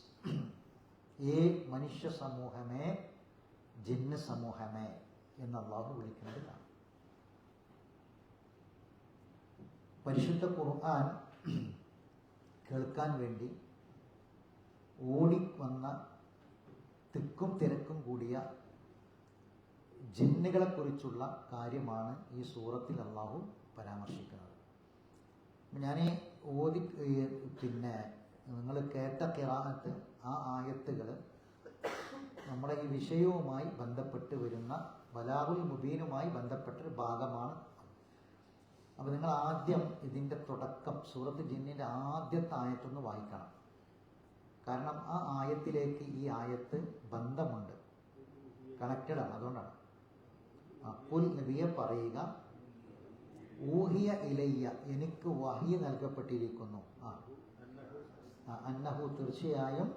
ഏ മനുഷ്യ സമൂഹമേ, ജിന്ന് സമൂഹമേ എന്ന് അല്ലാഹു വിളിക്കുന്നത് കാണാം. പരിശുദ്ധ ഖുർആൻ കേൾക്കാൻ വേണ്ടി ഓടിവന്ന തിക്കും തിരക്കും കൂടിയ ജിന്നുകളെക്കുറിച്ചുള്ള കാര്യമാണ് ഈ സൂറത്തിൽ അള്ളാഹു പരാമർശിക്കുന്നത്. ഞാൻ നിങ്ങൾ കേട്ട ഖിറാഅത്ത്, ആ ആയത്തുകൾ നമ്മുടെ ഈ വിഷയവുമായി ബന്ധപ്പെട്ട് വരുന്ന ബലാഗുൽ മുബീനുമായി ബന്ധപ്പെട്ടൊരു ഭാഗമാണ്. അപ്പോൾ നിങ്ങൾ ആദ്യം ഇതിൻ്റെ തുടക്കം, സൂറത്ത് ജിന്നിൻ്റെ ആദ്യത്തെ ആയത്തൊന്ന് വായിക്കണം. കാരണം ആ ആയത്തിലേക്ക് ഈ ആയത്ത് ബന്ധമുണ്ട്, കണക്റ്റഡാണ്. അതുകൊണ്ടാണ് കുൽ നബിയെ പറയുക, ഊഹിയ ഇലയ്യ, എനിക്ക് വഹി നൽകപ്പെട്ടിരിക്കുന്നു. അന്നഹു, തീർച്ചയായും,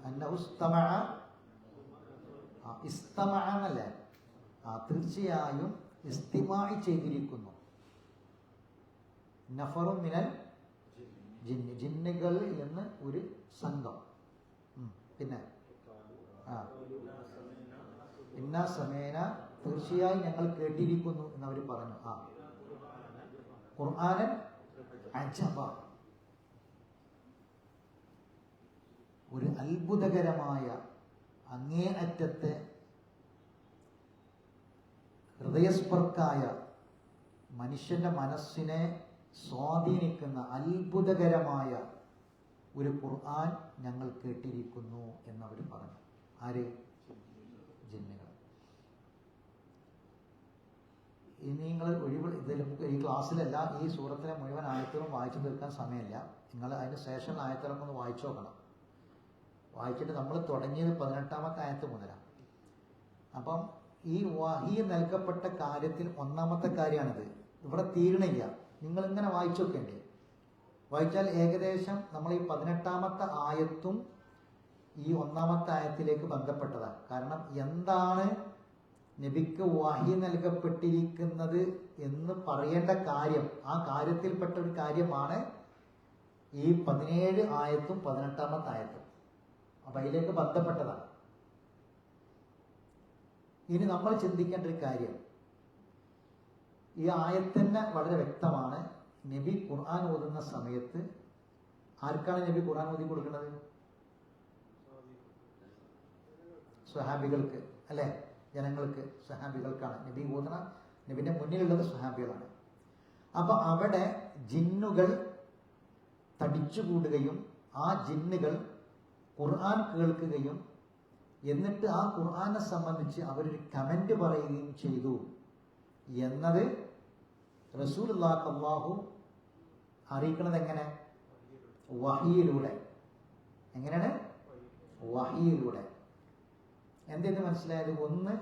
അന്നഹു ഇസ്തമഅ എന്നല്ലേ, തീർച്ചയായും ഇസ്തിമാഇ ചെയ്തിരിക്കുന്നു. നഫറും മിനൽ ജിന്ന്, ജിന്നുകളിൽ നിന്ന് ഒരു സംഘം. പിന്നെ ഇന്നാ സമേന, തീർച്ചയായും ഞങ്ങൾ കേട്ടിരിക്കുന്നു എന്നവർ പറഞ്ഞു. ഖുർആനൻ അജബ, ഒരു അത്ഭുതകരമായ അങ്ങേ അറ്റത്തെ ഹൃദയസ്പർക്കായ, മനുഷ്യന്റെ മനസ്സിനെ സ്വാധീനിക്കുന്ന അത്ഭുതകരമായ ഒരു ഖുർആൻ ഞങ്ങൾ കേട്ടിരിക്കുന്നു എന്നവർ പറഞ്ഞു. ആര്? ജിന്നുകൾ. ഇനി നിങ്ങൾ ഇത് നമുക്ക് ഈ ക്ലാസ്സിലല്ല, ഈ സൂറത്തിലെ മുഴുവൻ ആയത്തുകളും വായിച്ചു തീർക്കാൻ സമയമില്ല. നിങ്ങൾ അതിന് ശേഷം ആയത്തുകളൊക്കെ ഒന്ന് വായിച്ചു നോക്കണം. വായിച്ചിട്ട് നമ്മൾ തുടങ്ങിയത് 18ാമത്തെ ആയത്ത് മുതലാണ്. അപ്പം ഈ വഹി നൽകപ്പെട്ട കാര്യത്തിൽ ഒന്നാമത്തെ കാര്യമാണിത്. ഇവിടെ തീരണില്ല, നിങ്ങളിങ്ങനെ വായിച്ചു നോക്കേണ്ടി. വായിച്ചാൽ ഏകദേശം നമ്മൾ ഈ 18ാമത്തെ ആയത്തും ഈ ഒന്നാമത്തെ ആയത്തിലേക്ക് ബന്ധപ്പെട്ടതാണ്. കാരണം എന്താണ് നബിക്ക് വഹി നൽകപ്പെട്ടിരിക്കുന്നത് എന്ന് പറയേണ്ട കാര്യം, ആ കാര്യത്തിൽപ്പെട്ട ഒരു കാര്യമാണ് ഈ 17 ആയത്തും 18ാമത്തെ ആയത്തും. അപ്പം അതിലേക്ക് ബന്ധപ്പെട്ടതാണ്. ഇനി നമ്മൾ ചിന്തിക്കേണ്ട ഒരു കാര്യം, ഈ ആയത്തന്നെ വളരെ വ്യക്തമാണ്. നബി ഖുർആൻ ഓതുന്ന സമയത്ത് ആർക്കാണ് നബി ഖുർആൻ ഓതി കൊടുക്കുന്നത്? സ്വഹാബികൾക്ക്, അല്ലെ? ജനങ്ങൾക്ക്, സ്വഹാബികൾക്കാണ് നബി ഓതുന്ന. നബിന്റെ മുന്നിലുള്ളത് സ്വഹാബികളാണ്. അപ്പൊ അവിടെ ജിന്നുകൾ തടിച്ചുകൂടുകയും ആ ജിന്നുകൾ ഖുർആൻ കേൾക്കുകയും എന്നിട്ട് ആ ഖുർആനെ സംബന്ധിച്ച് അവരൊരു കമന്റ് പറയുകയും ചെയ്തു എന്നത് റസൂലുള്ളാഹി അല്ലാഹു അറിയിക്കുന്നത് എങ്ങനെ? വഹിയിലൂടെ. എങ്ങനെയാണ്? വഹിയിലൂടെ. എന്തെന്ന് മനസ്സിലായത്? ഒന്ന്,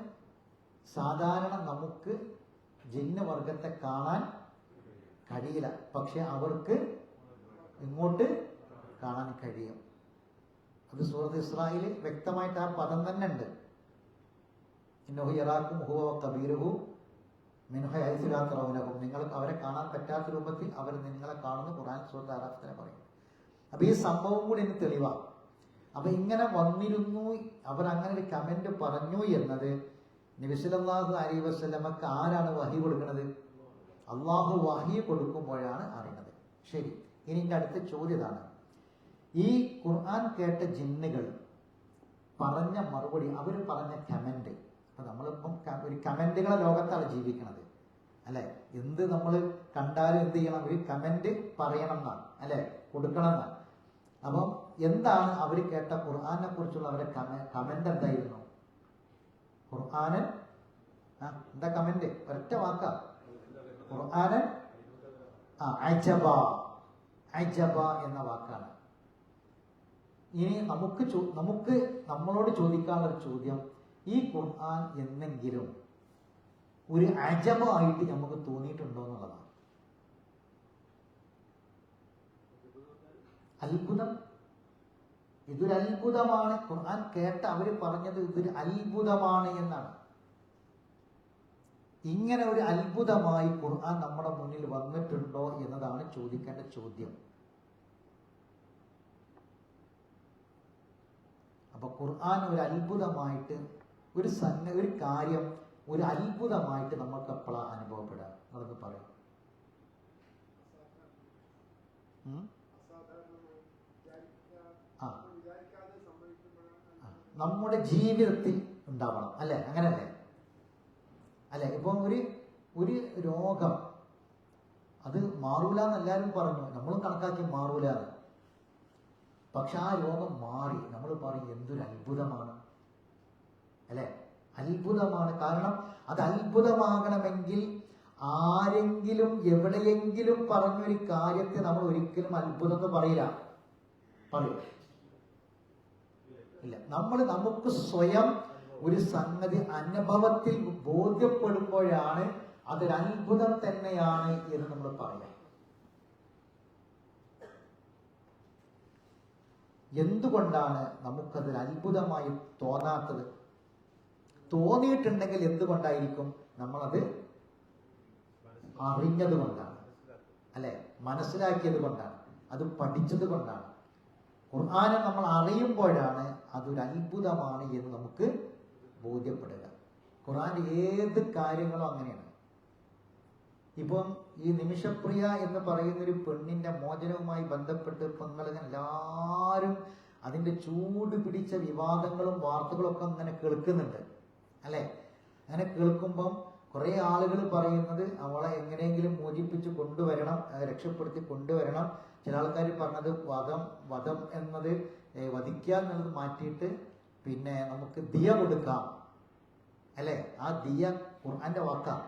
സാധാരണ നമുക്ക് ജിന്ന് വർഗത്തെ കാണാൻ കഴിയില്ല, പക്ഷെ അവർക്ക് ഇങ്ങോട്ട് കാണാൻ കഴിയും. അത് സൂറത്ത് ഇസ്രായിൽ വ്യക്തമായിട്ട് ആ പദം തന്നെ ഉണ്ട്. ഇന്നഹു യറാക്കും ഹുവ കബീറുഹു മിൻഹു ഹൈസു ലാ തറൗനഹും, നിങ്ങൾ അവരെ കാണാൻ പറ്റാത്ത രൂപത്തിൽ അവർ നിങ്ങളെ കാണുന്നു. ഖുർആൻ സൂറത്ത് അറാഫിനെ പറയും. അപ്പൊ ഈ സംഭവം കൂടി എനിക്ക് തെളിവാണ്. അപ്പൊ ഇങ്ങനെ വന്നിരുന്നു, അവർ അങ്ങനെ ഒരു കമന്റ് പറഞ്ഞു എന്നത് നബി സല്ലല്ലാഹു അലൈഹി വസല്ലമക്ക് ആരാണ് വഹി കൊടുക്കുന്നത്? അള്ളാഹു വഹി കൊടുക്കുമ്പോഴാണ് അറിയുന്നത്. ശരി, ഇനി എൻ്റെ അടുത്ത ചോദ്യം ഇതാണ്. ഈ ഖുർആൻ കേട്ട ജിന്നുകൾ പറഞ്ഞ മറുപടി, അവർ പറഞ്ഞ കമന്റ്. അപ്പൊ നമ്മളിപ്പം ഒരു കമന്റുകളെ ലോകത്താണ് ജീവിക്കുന്നത്, അല്ലെ? എന്ത് നമ്മൾ കണ്ടാലും എന്ത് ചെയ്യണം? ഒരു കമന്റ് പറയണം എന്നാണ്, അല്ലെ? കൊടുക്കണം എന്നാണ്. അപ്പം എന്താണ് അവർ കേട്ട ഖുർആനെ കുറിച്ചുള്ള അവരുടെ കമന്റ്? എന്തായിരുന്നു? ഖുർആനൻ എന്താ കമന്റ്? ഒരൊറ്റ വാക്കാ ഖുർആനൻ അജബ. അജബ എന്ന വാക്കാണ്. ഇനി നമുക്ക് നമ്മളോട് ചോദിക്കാനുള്ള ഒരു ചോദ്യം, ഈ ഖുർആൻ എന്നെങ്കിലും ഒരു അജബായിട്ട് നമുക്ക് തോന്നിയിട്ടുണ്ടോ എന്നുള്ളതാണ്. അത്ഭുതം, ഇതൊരു അത്ഭുതമാണ്. ഖുർആൻ കേട്ട അവര് പറഞ്ഞത് ഇതൊരു അത്ഭുതമാണ് എന്നാണ്. ഇങ്ങനെ ഒരു അത്ഭുതമായി ഖുർആൻ നമ്മുടെ മുന്നിൽ വന്നിട്ടുണ്ടോ എന്നതാണ് ചോദിക്കേണ്ട ചോദ്യം. അപ്പൊ ഖുർആൻ ഒരു അത്ഭുതമായിട്ട്, ഒരു കാര്യം ഒരു അത്ഭുതമായിട്ട് നമുക്ക് എപ്പോഴാണ് അനുഭവപ്പെടുക? അതൊന്ന് പറയാം. നമ്മുടെ ജീവിതത്തിൽ ഉണ്ടാവണം, അല്ലെ? അങ്ങനല്ലേ? അല്ലെ? ഇപ്പം ഒരു രോഗം അത് മാറൂല എന്ന് എല്ലാവരും പറഞ്ഞു, നമ്മളും കണക്കാക്കി മാറൂല. പക്ഷെ ആ രോഗം മാറി, നമ്മൾ പറയും എന്തൊരു അത്ഭുതമാണ്, അല്ലെ? അത്ഭുതമാണ്. കാരണം അത് അത്ഭുതമാകണമെങ്കിൽ ആരെങ്കിലും എവിടെയെങ്കിലും പറഞ്ഞൊരു കാര്യത്തെ നമ്മൾ ഒരിക്കലും അത്ഭുതം എന്ന് പറയില്ല. പറയും ഇല്ല. നമുക്ക് സ്വയം ഒരു സംഗതി അനുഭവത്തിൽ ബോധ്യപ്പെടുമ്പോഴാണ് അതൊരു അത്ഭുതം തന്നെയാണ് എന്ന് നമ്മൾ പറയാം. എന്തുകൊണ്ടാണ് നമുക്കതൊരു അത്ഭുതമായി തോന്നാത്തത്? തോന്നിയിട്ടുണ്ടെങ്കിൽ എന്തുകൊണ്ടായിരിക്കും? നമ്മളത് അറിഞ്ഞത് കൊണ്ടാണ്, അല്ലെ? മനസ്സിലാക്കിയത് കൊണ്ടാണ്, അത് പഠിച്ചത് കൊണ്ടാണ്. ഖുർആനെ നമ്മൾ അറിയുമ്പോഴാണ് അതൊരു അത്ഭുതമാണ് എന്ന് നമുക്ക് ബോധ്യപ്പെടുക. ഖുർആന്റെ ഏത് കാര്യങ്ങളും അങ്ങനെയാണ്. ഇപ്പം ഈ നിമിഷപ്രിയ എന്ന് പറയുന്ന ഒരു പെണ്ണിന്റെ മോചനവുമായി ബന്ധപ്പെട്ട് പെങ്ങളിങ്ങനെ എല്ലാവരും അതിന്റെ ചൂട് പിടിച്ച വിവാദങ്ങളും വാർത്തകളും ഒക്കെ അങ്ങനെ കേൾക്കുന്നുണ്ട്, അല്ലെ? അങ്ങനെ കേൾക്കുമ്പം കുറെ ആളുകൾ പറയുന്നത് അവളെ എങ്ങനെയെങ്കിലും മോചിപ്പിച്ച് കൊണ്ടുവരണം, രക്ഷപ്പെടുത്തി കൊണ്ടുവരണം. ചില ആൾക്കാർ പറഞ്ഞത് വധം എന്നത് വധിക്കുക എന്നുള്ളത് മാറ്റിയിട്ട് പിന്നെ നമുക്ക് ദിയ കൊടുക്കാം, അല്ലെ? ആ ദിയ ഖുർആന്റെ വാക്കാണ്.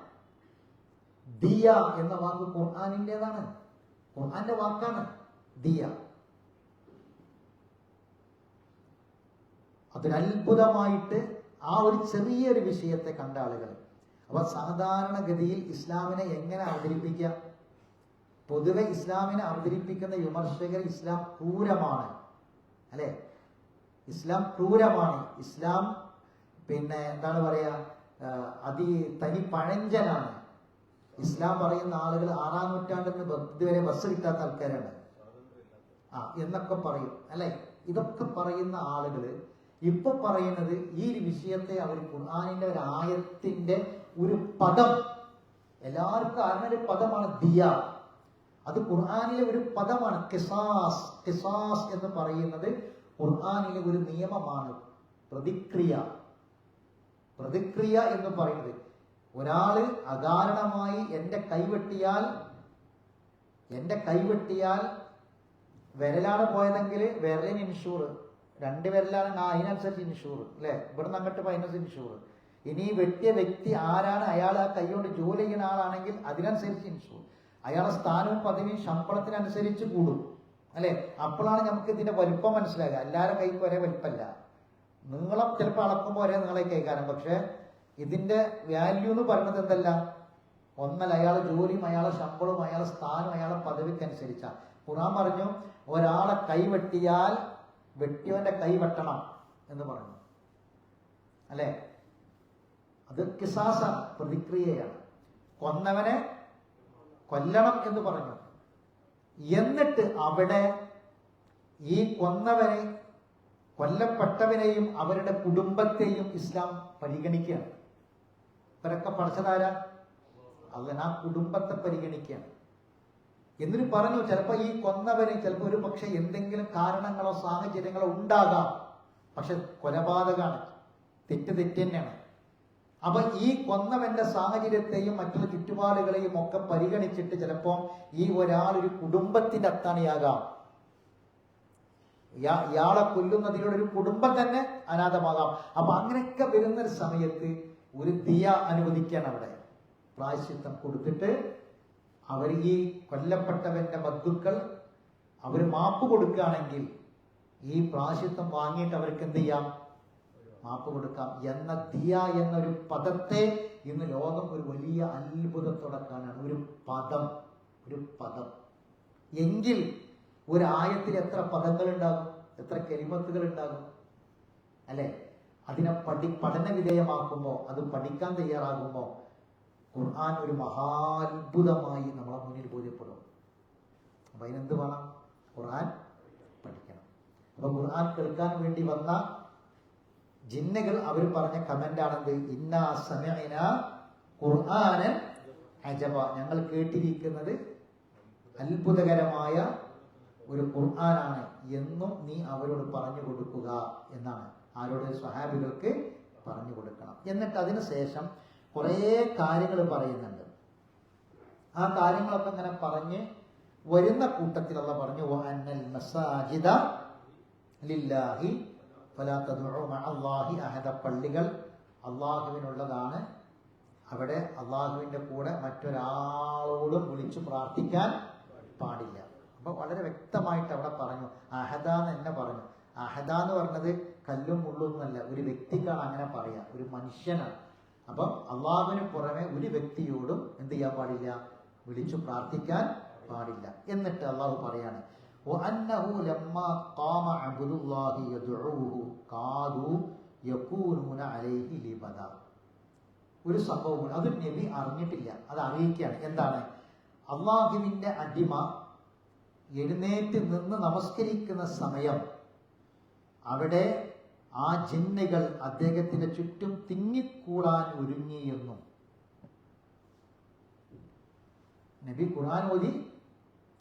ദിയ എന്ന വാക്ക് ഖുർആനിൻ്റെതാണ്, ഖുർആന്റെ വാക്കാണ് ദിയ. അതൊരു അത്ഭുതമായിട്ട് ആ ഒരു ചെറിയൊരു വിഷയത്തെ കണ്ട ആളുകൾ. അപ്പൊ സാധാരണഗതിയിൽ ഇസ്ലാമിനെ എങ്ങനെ അവതരിപ്പിക്കുക? പൊതുവെ ഇസ്ലാമിനെ അവതരിപ്പിക്കുന്ന വിമർശകർ ഇസ്ലാം ക്രൂരമാണ്, അല്ലെ? ഇസ്ലാം ക്രൂരമാണ്, ഇസ്ലാം പിന്നെ എന്താണ് പറയാ, തനി പഴഞ്ചനാണ്. ഇസ്ലാം പറയുന്ന ആളുകൾ 6-ാം നൂറ്റാണ്ടിൽ നിന്ന് ഇതുവരെ ബസ് കിട്ടാത്ത ആൾക്കാരാണ് എന്നൊക്കെ പറയും, അല്ലെ? ഇതൊക്കെ പറയുന്ന ആളുകള് ഇപ്പൊ പറയുന്നത് ഈ ഒരു വിഷയത്തെ അവർ ഖുർആനിന്റെ ഒരു ആയത്തിന്റെ ഒരു പദം, എല്ലാവർക്കും അറിഞ്ഞൊരു പദമാണ് ദിയ. അത് ഖുർആനിലെ ഒരു പദമാണ്. ഖിസാസ്. ഖിസാസ് എന്ന് പറയുന്നത് ഖുർആനിലെ ഒരു നിയമമാണ്. പ്രതിക്രിയ എന്ന് പറയുന്നത്, ഒരാള് അകാരണമായി എന്റെ കൈവെട്ടിയാൽ വിരലാണ് പോയതെങ്കിൽ വിരലിന് ഇൻഷൂർ, 2 വിരലാണ് അതിനനുസരിച്ച് ഇൻഷൂർ, അല്ലെ? ഇവിടുന്ന് അങ്ങോട്ട് അതിനനുസരിച്ച് ഇൻഷൂർ. ഇനി വെട്ടിയ വ്യക്തി ആരാണ്, അയാൾ ആ കൈകൊണ്ട് ജോലി ചെയ്യുന്ന ആളാണെങ്കിൽ അതിനനുസരിച്ച് ഇൻഷൂർ. അയാളുടെ സ്ഥാനവും പദവിയും ശമ്പളത്തിനനുസരിച്ച് കൂടും, അല്ലെ? അപ്പോഴാണ് നമുക്ക് ഇതിന്റെ വലിപ്പം മനസ്സിലാകുക. എല്ലാവരും കൈക്ക് ഒരേ വലിപ്പമല്ല, നീളം ചിലപ്പോൾ അളക്കുമ്പോൾ ഒരേ നീളെ കൈകാരം, പക്ഷെ ഇതിന്റെ വാല്യൂ എന്ന് പറയുന്നത് എന്തല്ല, ഒന്നല്ല, അയാളെ ജോലിയും അയാളെ ശമ്പളവും അയാളെ സ്ഥാനവും അയാളെ പദവിക്കനുസരിച്ചാണ്. ഖുർആൻ പറഞ്ഞു ഒരാളെ കൈവെട്ടിയാൽ വെട്ടിയവന്റെ കൈ വെട്ടണം എന്ന് പറഞ്ഞു, അല്ലെ? അത് ഖിസാസാണ്, പ്രതിക്രിയയാണ്. കൊന്നവനെ കൊല്ലണം എന്ന് പറഞ്ഞു. എന്നിട്ട് അവിടെ ഈ കൊന്നവനെ, കൊല്ലപ്പെട്ടവനെയും അവരുടെ കുടുംബത്തെയും ഇസ്ലാം പരിഗണിക്കുകയാണ്. ഇവരൊക്കെ പഠിച്ചതാരാ? അല്ലാഹ്. ആ കുടുംബത്തെ പരിഗണിക്കുകയാണ്. എന്നിട്ട് പറഞ്ഞു ചിലപ്പോ ഈ കൊന്നവന് ചിലപ്പോ ഒരു പക്ഷെ എന്തെങ്കിലും കാരണങ്ങളോ സാഹചര്യങ്ങളോ ഉണ്ടാകാം, പക്ഷെ കൊലപാതകമാണ്, തെറ്റ് തന്നെയാണ്. അപ്പൊ ഈ കൊന്നവന്റെ സാഹചര്യത്തെയും മറ്റുള്ള ചുറ്റുപാടുകളെയും ഒക്കെ പരിഗണിച്ചിട്ട് ചിലപ്പോ ഈ ഒരാൾ ഒരു കുടുംബത്തിന്റെ അത്താണിയാകാം. ഇയാളെ കൊല്ലുന്നതിലൂടെ ഒരു കുടുംബം തന്നെ അനാഥമാകാം. അപ്പൊ അങ്ങനെയൊക്കെ വരുന്നൊരു സമയത്ത് ഒരു ദിയ അനുവദിക്കാൻ അവിടെ പ്രായശ്ചിത്തം കൊടുത്തിട്ട് അവർ ഈ കൊല്ലപ്പെട്ടവന്റെ ബന്ധുക്കൾ അവർ മാപ്പ് കൊടുക്കുകയാണെങ്കിൽ ഈ പ്രായശ്ചിത്തം വാങ്ങിയിട്ട് അവർക്ക് എന്ത് ചെയ്യാം? മാപ്പ് കൊടുക്കാം എന്ന ദിയ എന്നൊരു പദത്തെ ഇന്ന് ലോകം ഒരു വലിയ അത്ഭുതത്തോടെ കാണാണ്. ഒരു പദം എങ്കിൽ ഒരു ആയത്തിൽ എത്ര പദങ്ങൾ ഉണ്ടാകും, എത്ര കലിമത്തുകൾ ഉണ്ടാകും അല്ലെ? അതിനെ പഠന വിധേയമാക്കുമ്പോൾ, അത് പഠിക്കാൻ തയ്യാറാകുമ്പോൾ ഖുർആൻ ഒരു മഹാത്ഭുതമായി നമ്മളെ മുന്നിൽ ബോധ്യപ്പെടും. അപ്പൊ അതിനെന്ത് വേണം? ഖുർആൻ പഠിക്കണം. അപ്പൊ ഖുർആൻ കേൾക്കാൻ വേണ്ടി വന്ന ജിന്നുകൾ അവർ പറഞ്ഞ കമന്റ് ആണെന്ത്? ഇന്നാ സമിഅന ഖുർആനൻ അജബ, ഞങ്ങൾ കേട്ടിരിക്കുന്നത് അത്ഭുതകരമായ ഒരു ഖുർആനാണ് എന്നും നീ അവരോട് പറഞ്ഞു കൊടുക്കുക എന്നാണ്. ആരോട്? സ്വഹാബികൾക്ക് പറഞ്ഞു കൊടുക്കണം. എന്നിട്ട് അതിന് ശേഷം കുറേ കാര്യങ്ങൾ പറയുന്നുണ്ട്. ആ കാര്യങ്ങളൊക്കെ ഇങ്ങനെ പറഞ്ഞ് വരുന്ന കൂട്ടത്തിൽ അല്ലാഹ് പറഞ്ഞു, വഅന്നൽ മസാജിദ ലില്ലാഹി ഫലാ തദ്ഉ മഅല്ലാഹി അഹദ, പള്ളികൾ അള്ളാഹുവിനുള്ളതാണ്, അവിടെ അള്ളാഹുവിന്റെ കൂടെ മറ്റൊരാളോടും വിളിച്ചു പ്രാർത്ഥിക്കാൻ പാടില്ല. അപ്പൊ വളരെ വ്യക്തമായിട്ട് അവിടെ പറഞ്ഞു. അഹദ എന്ന് തന്നെ പറഞ്ഞു. അഹദ എന്ന് പറഞ്ഞത് കല്ലും മുള്ളും എന്നല്ല, ഒരു വ്യക്തിക്കാണ് അങ്ങനെ പറയാ, ഒരു മനുഷ്യനാണ്. അപ്പം അള്ളാഹുവിന് പുറമെ ഒരു വ്യക്തിയോടും എന്ത് ചെയ്യാൻ പാടില്ല? വിളിച്ചു പ്രാർത്ഥിക്കാൻ പാടില്ല. എന്നിട്ട് അള്ളാഹു പറയാണ്, വഅന്നഹു ലമ്മാ ഖാമ അബ്ദുല്ലാഹി യദ്ഉഹു ഖാദു യകൂനൂന അലൈഹി ലിബദ. ഒരു സംഭവം അത് നബി അറിഞ്ഞിട്ടില്ല, അത് അറിയിക്കുകയാണ്. എന്താണ്? അള്ളാഹുവിന്റെ അടിമ എഴുന്നേറ്റ് നിന്ന് നമസ്കരിക്കുന്ന സമയം അവിടെ ആ ജിന്നുകൾ അദ്ദേഹത്തിന്റെ ചുറ്റും തിങ്ങിക്കൂടാൻ ഒരുങ്ങിയെന്നും. നബി ഖുർആൻ ഓതി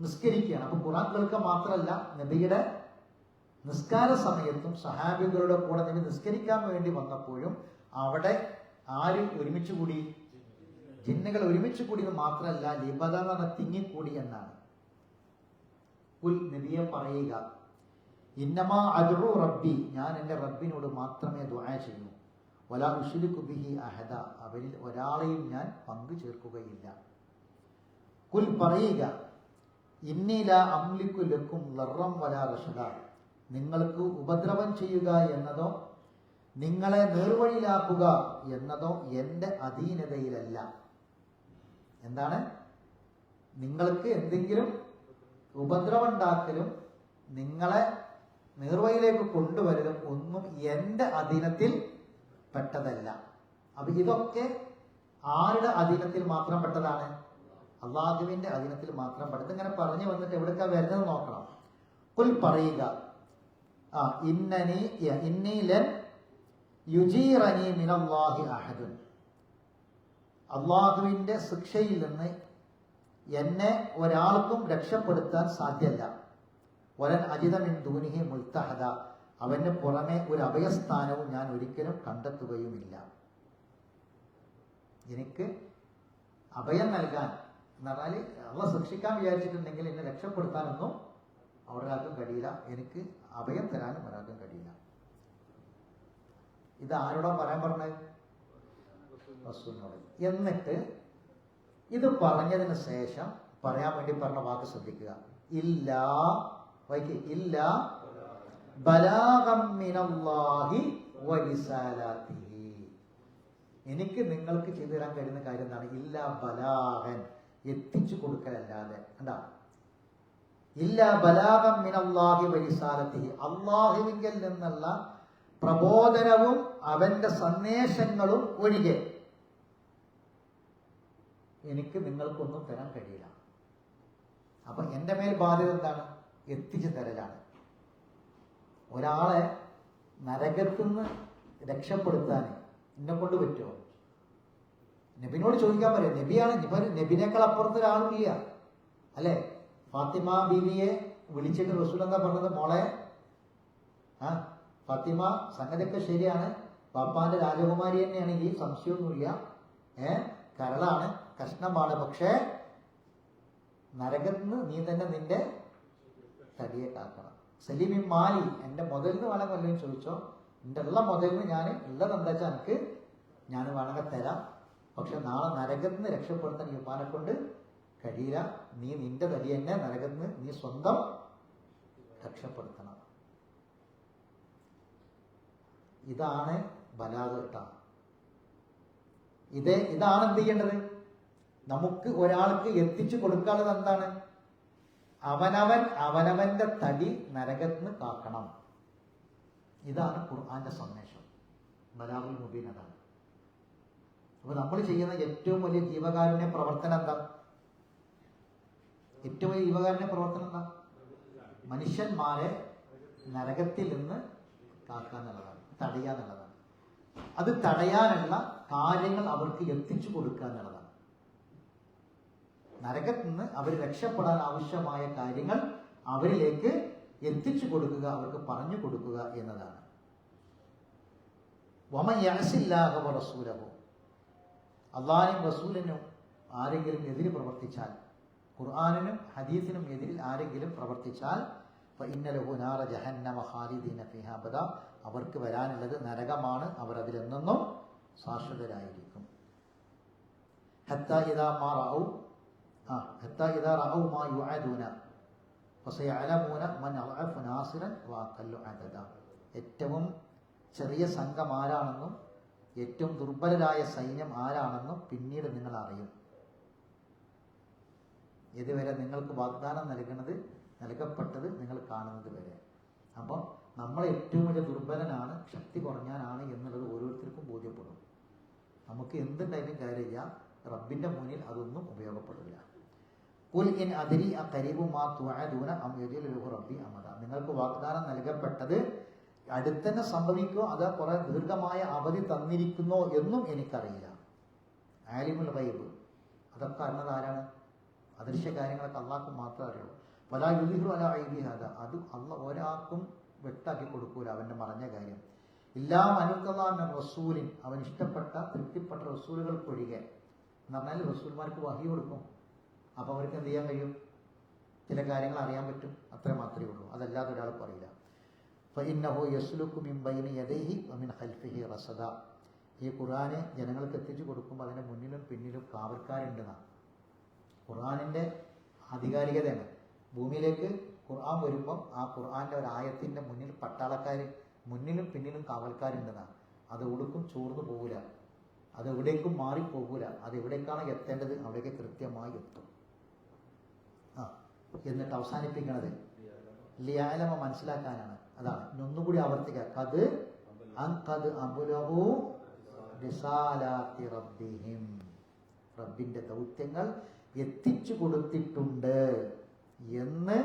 നിസ്കരിക്കുകയാണ്. അപ്പൊ ഖുർആൻ കേൾക്കുക മാത്രമല്ല, നബിയുടെ നിസ്കാര സമയത്തും സഹാബികളുടെ കൂടെ നബി നിസ്കരിക്കാൻ വേണ്ടി വന്നപ്പോഴും അവിടെ ആര് ഒരുമിച്ച് കൂടി? ജിന്നുകൾ ഒരുമിച്ച് കൂടിയത് മാത്രമല്ല, ലിബദ എന്ന് പറഞ്ഞ തിങ്ങിക്കൂടി എന്നാണ്. കുൽ, നബിയെ പറയുക, ഇന്നമാ അദ്ഉ റബ്ബി, ഞാൻ എൻ്റെ റബ്ബിനോട് മാത്രമേ ദുആ ചെയ്യൂ, വലാ ഉശ്രികു ബിഹി അഹദ, അവരിൽ ഒരാളെയും ഞാൻ പങ്കു ചേർക്കുകയില്ല. കുൽ, പറയുക, ഇന്നി ലാ അംലികു ലക്കും ലർറം വലാ റഷദ, നിങ്ങൾക്ക് ഉപദ്രവം ചെയ്യുക എന്നതോ നിങ്ങളെ നേർവഴിയിലാക്കുക എന്നതോ എൻ്റെ അധീനതയിലല്ല. എന്താണ്? നിങ്ങൾക്ക് എന്തെങ്കിലും ഉപദ്രവം ഉണ്ടാക്കലും നിങ്ങളെ നേർവഴിയിലേക്ക് കൊണ്ടുവരലും ഒന്നും എൻ്റെ അധീനത്തിൽ പെട്ടതല്ല. അപ്പൊ ഇതൊക്കെ ആരുടെ അധീനത്തിൽ മാത്രം പെട്ടതാണ്? അള്ളാഹുവിന്റെ അധീനത്തിൽ മാത്രം പെട്ടത്. ഇങ്ങനെ പറഞ്ഞു വന്നിട്ട് എവിടേക്കാ വരുന്നത് നോക്കണം. കുൽ, പറയുക, ഇന്നി ലൻ യുജീറനി മിനല്ലാഹി അഹദുൻ, അള്ളാഹുവിന്റെ ശിക്ഷയിൽ നിന്ന് എന്നെ ഒരാൾക്കും രക്ഷപ്പെടുത്താൻ സാധ്യല്ല. വലൻ അജിദ മിൻ ദൂനിഹി മുൽത്തഹദ, അവന് പുറമെ ഒരു അഭയസ്ഥാനവും ഞാൻ ഒരിക്കലും കണ്ടെത്തുകയുമില്ല. എനിക്ക് അഭയം നൽകാൻ എന്ന് പറഞ്ഞാൽ അള്ളാഹ് ശിക്ഷിക്കാൻ വിചാരിച്ചിട്ടുണ്ടെങ്കിൽ എന്നെ രക്ഷപ്പെടുത്താനൊന്നും ഒരാൾക്കും കഴിയില്ല, എനിക്ക് അഭയം തരാനും ഒരാൾക്കും കഴിയില്ല. ഇത് ആരോടാ പറയാൻ പറഞ്ഞത്? റസൂലിനോട്. എന്നിട്ട് ഇത് പറഞ്ഞതിന് ശേഷം പറയാൻ വേണ്ടി പറഞ്ഞ വാക്ക് ശ്രദ്ധിക്കുക. ഇല്ലാ ബലാഗം മിനല്ലാഹി വരിസാലാത്തിഹി, എനിക്ക് നിങ്ങൾക്ക് ചെയ്തു തരാൻ കഴിയുന്ന കാര്യം എന്താണ്? ഇല്ലാ ബലാഗൻ, എത്തിച്ചു കൊടുക്കലല്ലാതെ. കണ്ടാ, ഇല്ലാ ബലാഗം മിനല്ലാഹി വരിസാലത്തിഹി, അള്ളാഹുവിങ്കൽ നിന്നുള്ള പ്രബോധനവും അവന്റെ സന്ദേശങ്ങളും ഒഴികെ എനിക്ക് നിങ്ങൾക്കൊന്നും തരാൻ കഴിയില്ല. അപ്പൊ എന്റെ മേൽ ബാധ്യത എന്താണ്? എത്തിച്ചു തരലാണ്. ഒരാളെ നരകത്തുനിന്ന് രക്ഷപ്പെടുത്താൻ എന്നെ കൊണ്ട് പറ്റുമോ? നബിനോട് ചോദിക്കാൻ പറയാം. നബിയാണ്, നബിനേക്കാൾ അപ്പുറത്ത് ഒരാളില്ല അല്ലെ? ഫാത്തിമ ബീവിയെ വിളിച്ചിട്ട് റസൂൽ എന്താ പറഞ്ഞത്? മോളെ, ഫാത്തിമ, സംഗതിയൊക്കെ ശരിയാണ്, പാപ്പാന്റെ രാജകുമാരി തന്നെയാണ്, ഈ സംശയമൊന്നുമില്ല, കരളാണ്, കഷ്ണമാണ്, പക്ഷേ നരകത്തിന് നീ തന്നെ നിന്റെ തടിയെ കാക്കണം. സലീമി മാലി, എന്റെ മുതലിന് വേണം വല്ലതും ചോദിച്ചോ, എന്റെ ഉള്ള മുതലിന് ഞാൻ ഉള്ളത് എന്താ വെച്ചാൽ എനിക്ക് ഞാൻ വേണമെങ്കിൽ തരാം, പക്ഷെ നാളെ നരകത്തിൽ നിന്ന് രക്ഷപ്പെടുത്താൻ ഈ ഉപ്പാനെ കൊണ്ട് കഴിയില്ല. നീ നിന്റെ തടി തന്നെ നരകത്തിൽ നിന്ന് നീ സ്വന്തം രക്ഷപ്പെടുത്തണം. ഇതാണ് ബലാഗ് കേട്ടോ. ഇതാണ് എന്ത് ചെയ്യേണ്ടത്? നമുക്ക് ഒരാൾക്ക് എത്തിച്ചു കൊടുക്കാനുള്ളത് എന്താണ്? അവനവന്റെ തടി നരകത്തിന് കാക്കണം. ഇതാണ് ഖുർആന്റെ സന്ദേശം. ബലാഗുൽ മുബീൻ അതാണ്. അപ്പൊ നമ്മൾ ചെയ്യുന്ന ഏറ്റവും വലിയ ജീവകാരുണ്യ പ്രവർത്തനം എന്താ? ഏറ്റവും വലിയ ജീവകാരുണ്യ പ്രവർത്തനം എന്താ? മനുഷ്യന്മാരെ നരകത്തിൽ നിന്ന് കാക്കാന്നുള്ളതാണ്, തടയാന്നുള്ളതാണ്. അത് തടയാനുള്ള കാര്യങ്ങൾ അവർക്ക് എത്തിച്ചു കൊടുക്കുക എന്നുള്ളതാണ്. നരകത്തിൽ നിന്ന് അവർ രക്ഷപ്പെടാൻ ആവശ്യമായ കാര്യങ്ങൾ അവരിലേക്ക് എത്തിച്ചു കൊടുക്കുക, അവർക്ക് പറഞ്ഞു കൊടുക്കുക എന്നതാണ്. വമൻ യഅസില്ലാഹ വറസൂലഹു, അള്ളാഹിനും റസൂലിനും ആരെങ്കിലും എതിര് പ്രവർത്തിച്ചാൽ, ഖുർആനിനും ഹദീസിനും എതിരിൽ ആരെങ്കിലും പ്രവർത്തിച്ചാൽ, ഫഇന്ന ലഹു നാറ ജഹന്നമ ഖാലിദീന ഫീഹാ അബദാ, അവർക്ക് വരാനുള്ളത് നരകമാണ്, അവർ അതിലെന്നും ശാശ്വതരായിരിക്കും. ഹത്താ ഇദാ മാ റഅൗ മാ യുഅദൂന ഫസയഅലമൂന മൻ അളഅഫു നാസിറൻ വഅഖല്ലു അദദ. ഏറ്റവും ചെറിയ സംഘം ആരാണെന്നും ഏറ്റവും ദുർബലരായ സൈന്യം ആരാണെന്നും പിന്നീട് നിങ്ങൾ അറിയും. ഇതുവരെ നിങ്ങൾക്ക് വാഗ്ദാനം നൽകപ്പെട്ടത് നിങ്ങൾ കാണുന്നത് വരെ. അപ്പം നമ്മൾ ഏറ്റവും വലിയ ദുർബലനാണ്, ശക്തി കുറഞ്ഞാനാണ് എന്നുള്ളത് ഓരോരുത്തർക്കും ബോധ്യപ്പെടും. നമുക്ക് എന്തുണ്ടായാലും കാര്യമില്ല, റബ്ബിന്റെ മുന്നിൽ അതൊന്നും ഉപയോഗപ്പെടില്ല. ഖുൽ ഇൻ അദ്രി അഖരീബു മാ തുഅദൂന അം യജലു ലഹു റബ്ബി അമദ. നിങ്ങൾക്ക് വാഗ്ദാനം നൽകപ്പെട്ടത് അടുത്തന്നെ സംഭവിക്കോ അതോ കുറെ ദീർഘമായ അവധി തന്നിരിക്കുന്നോ എന്നും എനിക്കറിയില്ല. ആലിമുൽ ഗൈബ്, അതൊക്കെ അറിഞ്ഞത് ആരാണ്? അദൃശ്യ കാര്യങ്ങളൊക്കെ അള്ളാഹ്ക്ക് മാത്രമേ അറിയുള്ളൂ. വലാ യുദ്ഹിറു അലാ ഗൈബി ഹാദാ, അത് അള്ളാഹ് ഒരാൾക്കും വ്യക്താക്കി കൊടുക്കൂല അവന്റെ മറഞ്ഞ കാര്യം. ഇല്ലാ മനുക്കല്ലാഹു റസൂലിൻ, അവൻ ഇഷ്ടപ്പെട്ട തൃപ്തിപ്പെട്ട റസൂലുകൾക്കൊഴികെ. എന്ന് പറഞ്ഞാൽ റസൂൽമാർക്ക് വഹി കൊടുക്കും, അപ്പൊ അവർക്ക് എന്ത് ചെയ്യാൻ കഴിയും? ചില കാര്യങ്ങൾ അറിയാൻ പറ്റും, അത്ര മാത്രമേ ഉള്ളൂ. അതല്ലാതെ ഒരാൾക്ക് അറിയില്ല. ഫഇന്നഹു യസ്ലുകു മിൻ ബൈനി യദൈഹി വമിൻ ഖൽഫിഹി റസദ. ഈ ഖുർആനെ ജനങ്ങൾക്ക് എത്തിച്ചു കൊടുക്കുമ്പോൾ അതിന്റെ മുന്നിലും പിന്നിലും കാവൽക്കാരുണ്ടെന്നാണ് ഖുർആനിന്റെ ആധികാരികതയാണ്. ഭൂമിയിലേക്ക് ഖുർആൻ വരുമ്പം ആ ഖുർആന്റെ ഒരു ആയത്തിന്റെ മുന്നിൽ പട്ടാളക്കാർ മുന്നിലും പിന്നിലും കാവൽക്കാരുണ്ടെന്നാണ്. അത് എവിടേക്കും ചോർന്നു പോകൂല, അത് എവിടേക്കും മാറിപ്പോകൂല. അത് എവിടേക്കാണ് എത്തേണ്ടത് അവിടേക്ക് കൃത്യമായി എത്തും. എന്നിട്ട് അവസാനിപ്പിക്കണത് ലിയാലമ, മനസ്സിലാക്കാനാണ്. അതാണ് ഒന്നുകൂടി ആവർത്തിക്കുക. ഖദ് അബ്ലഗൂ റിസാലാത്തി റബ്ബിഹിം, റബ്ബിന്റെ ദൗത്യങ്ങൾ എത്തിച്ചു കൊടുത്തിട്ടുണ്ട് എന്ന്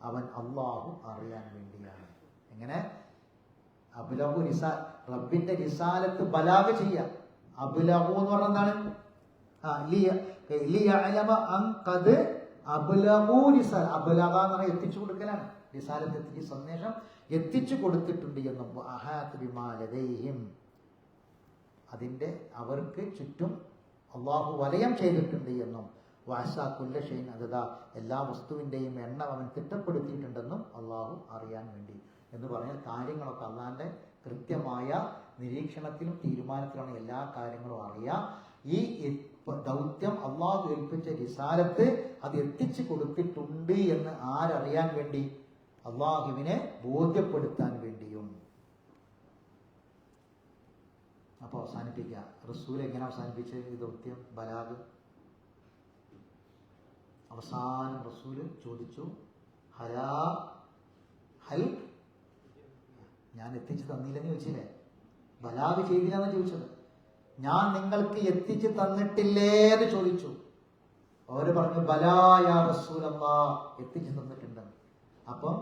അവൻ അള്ളാഹു അറിയാൻ വേണ്ടിയാണ്. എങ്ങനെ? അബ്ലഗു റബ്ബിന്റെ റിസാലത്ത് ബലാഗ് ചെയ്യാം. അബ്ലഗു എന്ന് പറഞ്ഞാൽ എന്താണ്? എത്തിച്ചു കൊടുക്കലാണ്. റിസാലത്ത് എത്തിച്ച് സന്ദേശം എത്തിച്ചു കൊടുത്തിട്ടുണ്ട് എന്നും അതിന്റെ അവർക്ക് ചുറ്റും അള്ളാഹു വലയം ചെയ്തിട്ടുണ്ട് എന്നും എല്ലാ വസ്തുവിന്റെയും എണ്ണം അവൻ തിട്ടപ്പെടുത്തിയിട്ടുണ്ടെന്നും അള്ളാഹു അറിയാൻ വേണ്ടി എന്ന് പറഞ്ഞാൽ കാര്യങ്ങളൊക്കെ അള്ളാന്റെ കൃത്യമായ നിരീക്ഷണത്തിലും തീരുമാനത്തിലാണ് എല്ലാ കാര്യങ്ങളും അറിയാം. ഈ ദൗത്യം അള്ളാഹു ഏൽപ്പിച്ച റിസാലത്ത് അത് എത്തിച്ചു കൊടുത്തിട്ടുണ്ട് എന്ന് ആരറിയാൻ വേണ്ടി? അള്ളാഹുവിനെ ബോധ്യപ്പെടുത്താൻ വേണ്ടിയും. അപ്പൊ അവസാനിപ്പിക്കുക. റസൂൽ എങ്ങനെ അവസാനിപ്പിച്ച ഈ ദൗത്യം ബലാഗ്? അവസാനം റസൂല് ചോദിച്ചു, ഞാൻ എത്തിച്ചു തന്നില്ലെന്ന് ചോദിച്ചില്ലേ? ബലാഗ് ചെയ്തില്ലെന്ന് ചോദിച്ചത്. ഞാൻ നിങ്ങൾക്ക് എത്തിച്ചു തന്നിട്ടില്ലേ എന്ന് ചോദിച്ചു. അവര് പറഞ്ഞു ബലാ യാ റസൂലല്ലാഹ്, എത്തിച്ചു തന്നിട്ടുണ്ടെന്ന്. അപ്പം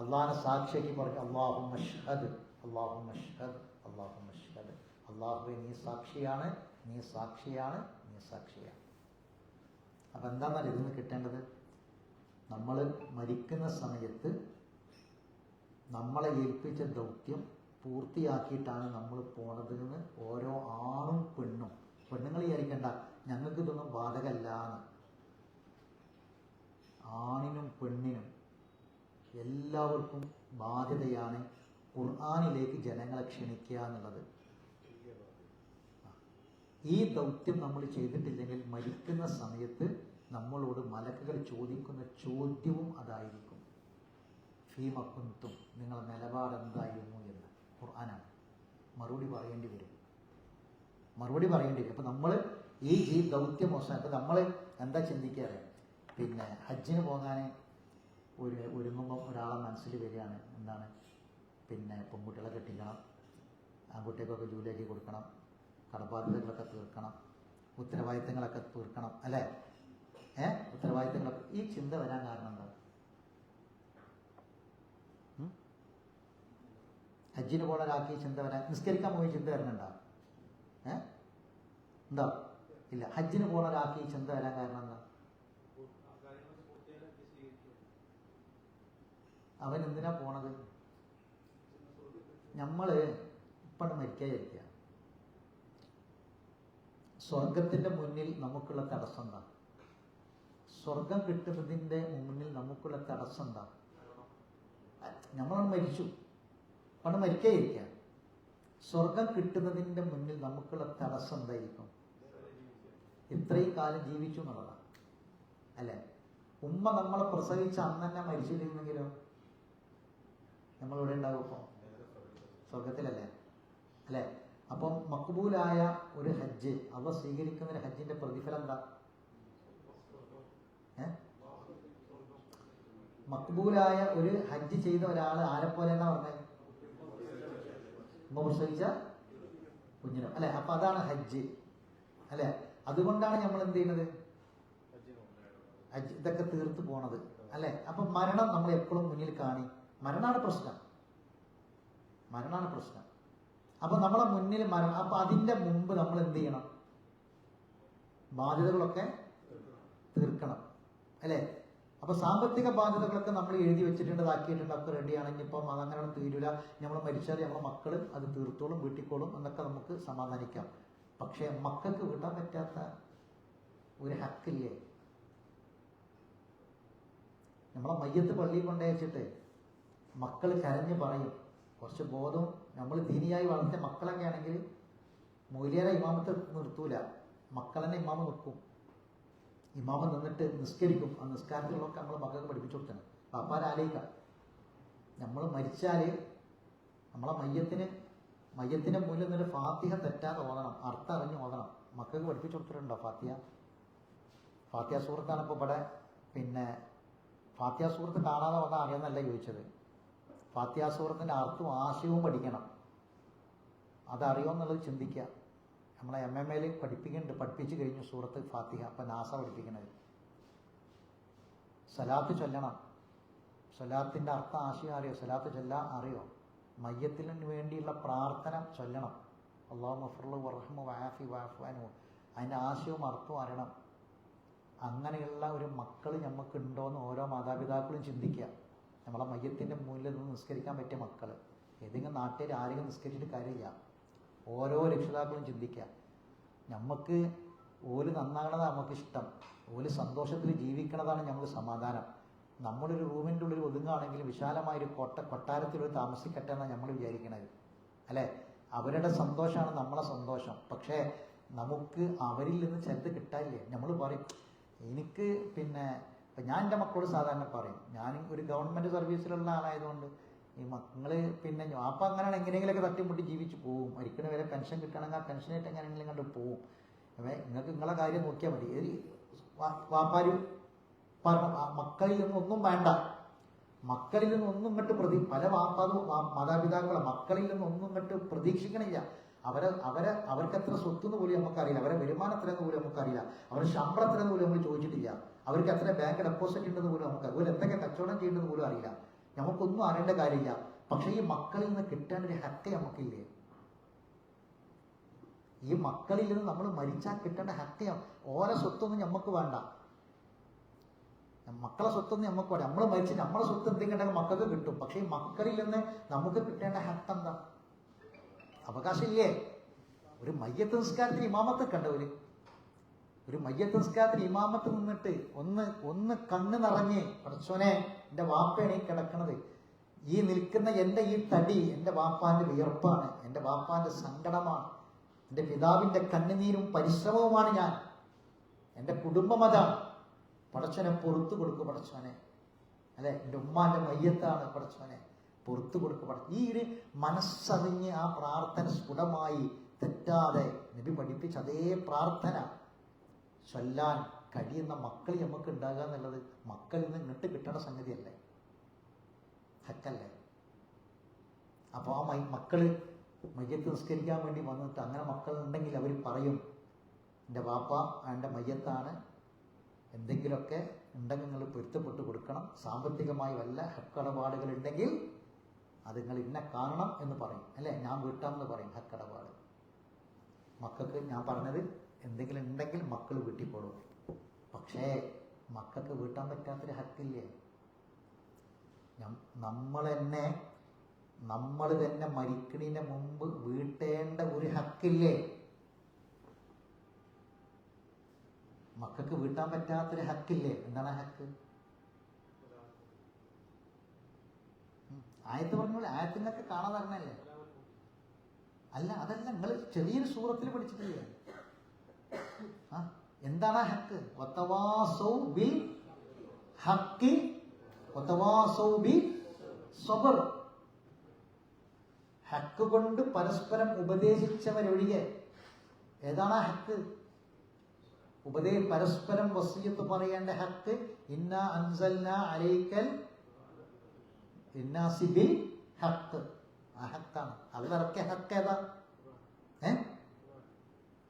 അള്ളാഹിനെ സാക്ഷിയാക്കി പറഞ്ഞു അല്ലാഹുമ്മ അഷ്ഹദ്, അല്ലാഹുമ്മ അഷ്ഹദ്, അല്ലാഹുമ്മ അഷ്ഹദ്. അല്ലാഹുവേ നീ സാക്ഷിയാണ്, നീ സാക്ഷിയാണ്, നീ സാക്ഷിയാണ്. അപ്പൊ എന്താണെന്നാൽ ഇതിന് കിട്ടേണ്ടത്? നമ്മൾ മരിക്കുന്ന സമയത്ത് നമ്മളെ ഏൽപ്പിച്ച ദൗത്യം പൂർത്തിയാക്കിയിട്ടാണ് നമ്മൾ പോണത് എന്ന് ഓരോ ആണും പെണ്ണും, പെണ്ണുങ്ങൾ വിചാരിക്കണ്ട ഞങ്ങൾക്ക് ഇതൊന്നും ബാധകമല്ലാന്ന്. ആണിനും പെണ്ണിനും എല്ലാവർക്കും ബാധ്യതയാണ് ഖുർആനിലേക്ക് ജനങ്ങളെ ക്ഷണിക്കുക എന്നുള്ളത്. ഈ ദൗത്യം നമ്മൾ ചെയ്തിട്ടില്ലെങ്കിൽ മരിക്കുന്ന സമയത്ത് നമ്മളോട് മലക്കുകൾ ചോദിക്കുന്ന ചോദ്യവും അതായിരിക്കും. ഫീമ കുന്തും, നിങ്ങളുടെ നിലപാട് എന്തായിരുന്നു എന്ന്. ഖുർആനാണ്. മറുപടി പറയേണ്ടി വരും. അപ്പം നമ്മൾ ഈ ദൗത്യം മോശം. അപ്പം നമ്മൾ എന്താ ചിന്തിക്കാറ്, പിന്നെ ഹജ്ജിന് പോകാൻ ഒരുങ്ങുമ്പോൾ ഒരാളെ മനസ്സിൽ വരികയാണ്, എന്താണ്, പിന്നെ പെൺകുട്ടികളെ കെട്ടിക്കണം, ആൺകുട്ടികൾക്കൊക്കെ ജോലിയാക്കി കൊടുക്കണം, കടബാധ്യതകളൊക്കെ തീർക്കണം, ഉത്തരവാദിത്തങ്ങളൊക്കെ തീർക്കണം, അല്ലേ? ഉത്തരവാദിത്തങ്ങളൊക്കെ. ഈ ചിന്ത വരാൻ കാരണം എന്താ? ഹജ്ജിന് പോണ ഒരാൾക്ക് ഈ ചിന്ത വരാൻ, നിസ്കരിക്കാൻ പോയി ചിന്ത വരണുണ്ടോ? എന്താ? ഇല്ല. ഹജ്ജിന് പോണ ഒരാൾക്ക് ഈ ചിന്ത വരാൻ കാരണം എന്താ? അവൻ എന്തിനാ പോണത്? നമ്മള് ഇപ്പം മരിക്കാതിരിക്കുക. സ്വർഗത്തിന്റെ മുന്നിൽ നമുക്കുള്ള തടസ്സം എന്താ? സ്വർഗം കിട്ടുന്നതിന്റെ മുന്നിൽ നമുക്കുള്ള തടസ്സം എന്താ? നമ്മളാണ് മരിച്ചു, പണ്ട് മരിക്കാതിരിക്കുക. സ്വർഗം കിട്ടുന്നതിന്റെ മുന്നിൽ നമുക്കുള്ള തടസ്സം എന്തായിരിക്കും? ഇത്രയും കാലം ജീവിച്ചു എന്നുള്ളതാണ്, അല്ലേ? ഉമ്മ നമ്മളെ പ്രസവിച്ച അന്ന് തന്നെ മരിച്ചിരുന്നെങ്കിലോ നമ്മളിവിടെ ഉണ്ടാവും. ഇപ്പോൾ സ്വർഗത്തിലല്ലേ, അല്ലേ? അപ്പം മക്ബൂലായ ഒരു ഹജ്ജ്, അവ സ്വീകരിക്കുന്ന ഒരു ഹജ്ജിന്റെ പ്രതിഫലം എന്താ? മക്ബൂലായ ഒരു ഹജ്ജ് ചെയ്ത ഒരാൾ ആരെപ്പോലെ എന്നാ പറഞ്ഞത്? ഉമ്മ പ്രസവിച്ച കുഞ്ഞിനോ, അല്ലെ? അപ്പൊ അതാണ് ഹജ്ജ്, അല്ലെ? അതുകൊണ്ടാണ് നമ്മൾ എന്ത് ചെയ്യുന്നത്? ഹജ്ജ് ഇതൊക്കെ തീർത്ത് പോണത്, അല്ലെ? അപ്പൊ മരണം നമ്മൾ എപ്പോഴും മുന്നിൽ കാണി. മരണമാണ് പ്രശ്നം. അപ്പൊ നമ്മളെ മുന്നിൽ മരണം. അപ്പൊ അതിന്റെ മുമ്പ് നമ്മൾ എന്ത് ചെയ്യണം? ബാധ്യതകളൊക്കെ തീർക്കണം, അല്ലെ? അപ്പൊ സാമ്പത്തിക ബാധ്യതകളൊക്കെ നമ്മൾ എഴുതി വെച്ചിട്ടുണ്ട്, ഇതാക്കിയിട്ടുണ്ട്, ഒക്കെ റെഡിയാണെങ്കിൽ ഇപ്പം അതങ്ങനെ തീരൂല, നമ്മൾ മരിച്ചാൽ നമ്മളെ മക്കൾ അത് തീർത്തോളും, വീട്ടിക്കോളും എന്നൊക്കെ നമുക്ക് സമാധാനിക്കാം. പക്ഷെ മക്കൾക്ക് വിടാൻ പറ്റാത്ത ഒരു ഹക്കില്ലേ? നമ്മളെ മയ്യത്ത് പള്ളിയിൽ കൊണ്ടയച്ചിട്ട് മക്കൾ കരഞ്ഞ് പറയും. കുറച്ച് ബോധവും നമ്മൾ ദീനിയായി വളർത്തിയ മക്കളൊക്കെ ആണെങ്കിൽ മൗലിയാരെ ഇമാമത്ത് നിർത്തൂല, മക്കളെന്നെ ഇമാമ നിൽക്കും. ഇമാമ നിന്നിട്ട് നിസ്കരിക്കും. ആ നിസ്കാരത്തിലൊക്കെ നമ്മൾ മക്കൾക്ക് പഠിപ്പിച്ചു കൊടുക്കണം. പാപ്പാരാലേക്കാം. നമ്മൾ മരിച്ചാൽ നമ്മളെ മയ്യത്തിന് മുന്നിൽ നിന്നൊരു ഫാത്തിഹ തെറ്റാതെ ഓതണം, അർത്ഥം അറിഞ്ഞ് ഓതണം. മക്കൾക്ക് പഠിപ്പിച്ചു കൊടുത്തിട്ടുണ്ടോ ഫാത്തിഹ സൂറത്താണ് ഇപ്പോൾ ഇവിടെ. പിന്നെ ഫാത്തിഹ സൂറത്ത് കാണാതെ വന്നാൽ അറിയാമെന്നല്ല ചോദിച്ചത്. ഫാത്തിഹ സൂറത്തിൻ്റെ അർത്ഥവും ആശയവും പഠിക്കണം. അതറിയുമെന്നുള്ളത് ചിന്തിക്കുക. നമ്മളെ MMAയിൽ പഠിപ്പിച്ചു കഴിഞ്ഞു സൂറത്ത് ഫാത്തിഹ. അപ്പം നാസ പഠിപ്പിക്കണത് സലാത്ത് ചൊല്ലണം. സലാത്തിൻ്റെ അർത്ഥം ആശയം അറിയോ? സലാത്ത് ചൊല്ലാൻ അറിയോ? മയ്യത്തിന് വേണ്ടിയുള്ള പ്രാർത്ഥന ചൊല്ലണം. അല്ലാഹു ഗഫ്റു വർഹമു വആഫി വഅഫു അൻഹു. അതിൻ്റെ ആശയവും അർത്ഥവും അറിയണം. അങ്ങനെയുള്ള ഒരു മക്കൾ നമുക്കുണ്ടോയെന്ന് ഓരോ മാതാപിതാക്കളും ചിന്തിക്കുക. നമ്മളെ മയ്യത്തിൻ്റെ മുന്നിൽ നിന്ന് നിസ്കരിക്കാൻ പറ്റിയ മക്കൾ. ഏതെങ്കിലും നാട്ടിൽ ആരെങ്കിലും നിസ്കരിച്ചിട്ട് കാര്യമില്ല. ഓരോ രക്ഷിതാക്കളും ചിന്തിക്കുക. നമുക്ക് ഓല് നന്നാകണതാണ് നമുക്കിഷ്ടം, ഓല് സന്തോഷത്തിൽ ജീവിക്കണതാണ് നമുക്ക് സമാധാനം. നമ്മളൊരു റൂമിൻ്റെ ഉള്ളിൽ ഒതുങ്ങുകയാണെങ്കിൽ വിശാലമായൊരു കൊട്ടാരത്തിലൊരു താമസിക്കട്ടെ എന്നാണ് നമ്മൾ വിചാരിക്കണത്, അല്ലേ? അവരുടെ സന്തോഷമാണ് നമ്മളെ സന്തോഷം. പക്ഷേ നമുക്ക് അവരിൽ നിന്ന് ചിലത് കിട്ടാനില്ലേ? നമ്മൾ പറയും, എനിക്ക് പിന്നെ ഇപ്പം ഞാൻ എൻ്റെ മക്കളോട് സാധാരണ പറയും, ഞാൻ ഒരു ഗവൺമെൻറ് സർവീസിലുള്ള ആളായതുകൊണ്ട് ഈ മക്കൾ പിന്നെ അപ്പം അങ്ങനെയാണ് എങ്ങനെയെങ്കിലുമൊക്കെ തട്ടിമുട്ടി ജീവിച്ച് പോവും. ഒരിക്കലും വരെ പെൻഷൻ കിട്ടണമെങ്കിൽ ആ പെൻഷനായിട്ട് എങ്ങനെയെങ്കിലും കണ്ട് പോവും. അപ്പോൾ നിങ്ങൾക്ക് നിങ്ങളെ കാര്യം നോക്കിയാൽ മതി. വാപ്പാര് മക്കളിൽ നിന്നൊന്നും വേണ്ട, മക്കളിൽ നിന്നൊന്നും ഇങ്ങോട്ട് പല മാതാപിതാക്കളെ മക്കളിൽ നിന്നൊന്നും ഇങ്ങോട്ട് പ്രതീക്ഷിക്കണില്ല. അവർക്ക് എത്ര സ്വത്തുനിന്ന് പോലും നമുക്കറിയില്ല, അവരെ വരുമാനം എത്രയെന്ന് പോലും നമുക്കറിയില്ല, അവരുടെ ശമ്പളം എത്രയെന്ന് പോലും നമ്മൾ ചോദിച്ചിട്ടില്ല, അവർക്ക് എത്ര ബാങ്ക് ഡെപ്പോസിറ്റ് ഉണ്ടെന്ന് പോലും നമുക്കറിയില്ല, ഒരു എന്തൊക്കെ കച്ചവടം ചെയ്യുന്നത് പോലും അറിയില്ല. നമുക്കൊന്നും അറിയേണ്ട കാര്യമില്ല. പക്ഷെ ഈ മക്കളിൽ നിന്ന് കിട്ടേണ്ട ഒരു ഹക്ക് നമുക്കില്ലേ? ഈ മക്കളിൽ നിന്ന് നമ്മൾ മരിച്ചാൽ കിട്ടേണ്ട ഹക്ക്, ഓരോ സ്വത്തൊന്നും നമുക്ക് വേണ്ട, മക്കളെ സ്വത്തൊന്നും നമുക്ക് വേണ്ട. നമ്മൾ മരിച്ച് നമ്മളെ സ്വത്ത് എന്തെങ്കിലും ഉണ്ടെങ്കിൽ മക്കൾക്ക് കിട്ടും. പക്ഷെ ഈ മക്കളിൽ നിന്ന് നമുക്ക് കിട്ടേണ്ട ഹക്ക് എന്താ? അവകാശമില്ലേ? ഒരു മയ്യത്ത് നിസ്കാരത്തിന് ഇമാമത്ത് കണ്ടവര്, ഒരു മയ്യത്ത് നിസ്കാരത്തിന് ഇമാമത്ത് നിന്നിട്ട് ഒന്ന് കണ്ണ് നിറഞ്ഞ്, പടച്ചോനെ എൻ്റെ വാപ്പയാണ് ഈ കിടക്കണത്, ഈ നിൽക്കുന്ന എൻ്റെ ഈ തടി എൻ്റെ വാപ്പാൻ്റെ വിയർപ്പാണ്, എൻ്റെ വാപ്പാൻ്റെ സങ്കടമാണ്, എൻ്റെ പിതാവിൻ്റെ കണ്ണുനീരും പരിശ്രമവുമാണ് ഞാൻ. എൻ്റെ കുടുംബം അതാണ്. പടച്ചോനെ പുറത്തു കൊടുക്കും പടച്ചോനെ, അല്ലെ? എൻ്റെ ഉമ്മാൻ്റെ മയ്യത്താണ് പടച്ചോനെ, പുറത്തു കൊടുക്കും. ഈ ഒരു മനസ്സറിഞ്ഞ് ആ പ്രാർത്ഥന സ്ഫുടമായി തെറ്റാതെ നബി പഠിപ്പിച്ച അതേ പ്രാർത്ഥന ചൊല്ലാൻ കഴിയുന്ന മക്കൾ നമുക്ക് ഉണ്ടാകുക എന്നുള്ളത് മക്കളിൽ നിന്ന് ഇങ്ങോട്ട് കിട്ടേണ്ട സംഗതിയല്ലേ, ഹക്കല്ലേ? അപ്പോൾ ആ മക്കള് മയ്യത്ത് നിസ്കരിക്കാൻ വേണ്ടി വന്നിട്ട് അങ്ങനെ മക്കളുണ്ടെങ്കിൽ അവർ പറയും, എൻ്റെ വാപ്പ എൻ്റെ മയ്യത്താണ്, എന്തെങ്കിലുമൊക്കെ ഉണ്ടെങ്കിൽ നിങ്ങൾ പൊരുത്തപ്പെട്ട് കൊടുക്കണം, സാമ്പത്തികമായി വല്ല ഹക്കടപാടുകൾ ഉണ്ടെങ്കിൽ അത് നിങ്ങൾ ഇന്നെ കാണണം എന്ന് പറയും, അല്ലേ? ഞാൻ വീട്ടാമെന്ന് പറയും ഹക്കടപാട്. മക്കൾക്ക് ഞാൻ പറഞ്ഞത് എന്തെങ്കിലും ഉണ്ടെങ്കിൽ മക്കൾ വീട്ടിപ്പോടും. പക്ഷേ മക്കൾക്ക് വീട്ടാൻ പറ്റാത്തൊരു ഹക്കില്ലേ? നമ്മൾ തന്നെ മരിക്കണതിന് മുമ്പ് വീട്ടേണ്ട ഒരു ഹക്കില്ലേ? മക്കൾക്ക് വീട്ടാൻ പറ്റാത്തൊരു ഹക്കില്ലേ? എന്താണ് ഹക്ക്? ആയത്ത് പറഞ്ഞ ആയത്തിനൊക്കെ കാണാൻ പറഞ്ഞല്ലേ? അല്ല, അതല്ല, നിങ്ങൾ ചെറിയൊരു സൂറത്തിൽ പഠിച്ചിട്ടില്ലേ? എന്താണ് ഹക്ക്? വതവാസൗ ബിൽ ഹഖി വതവാസൗ ബിസ്സബ്ർ. ഹക്ക് കൊണ്ട് പരസ്പരം ഉപദേശിച്ചവരൊഴികെ. ഏതാണ് ഹക്ക്? പരസ്പരം വസിയത്ത് പറയേണ്ട ഹക്ക്. ഇന്നാ അൻസൽനാ അലൈക്കൽ ഇന്നാസി ബിൽ ഹക്ക്. ആ ഹക്കാണ്. അള്ളാഹ് ഇറക്കിയ ഹക്ക് ഏതാ?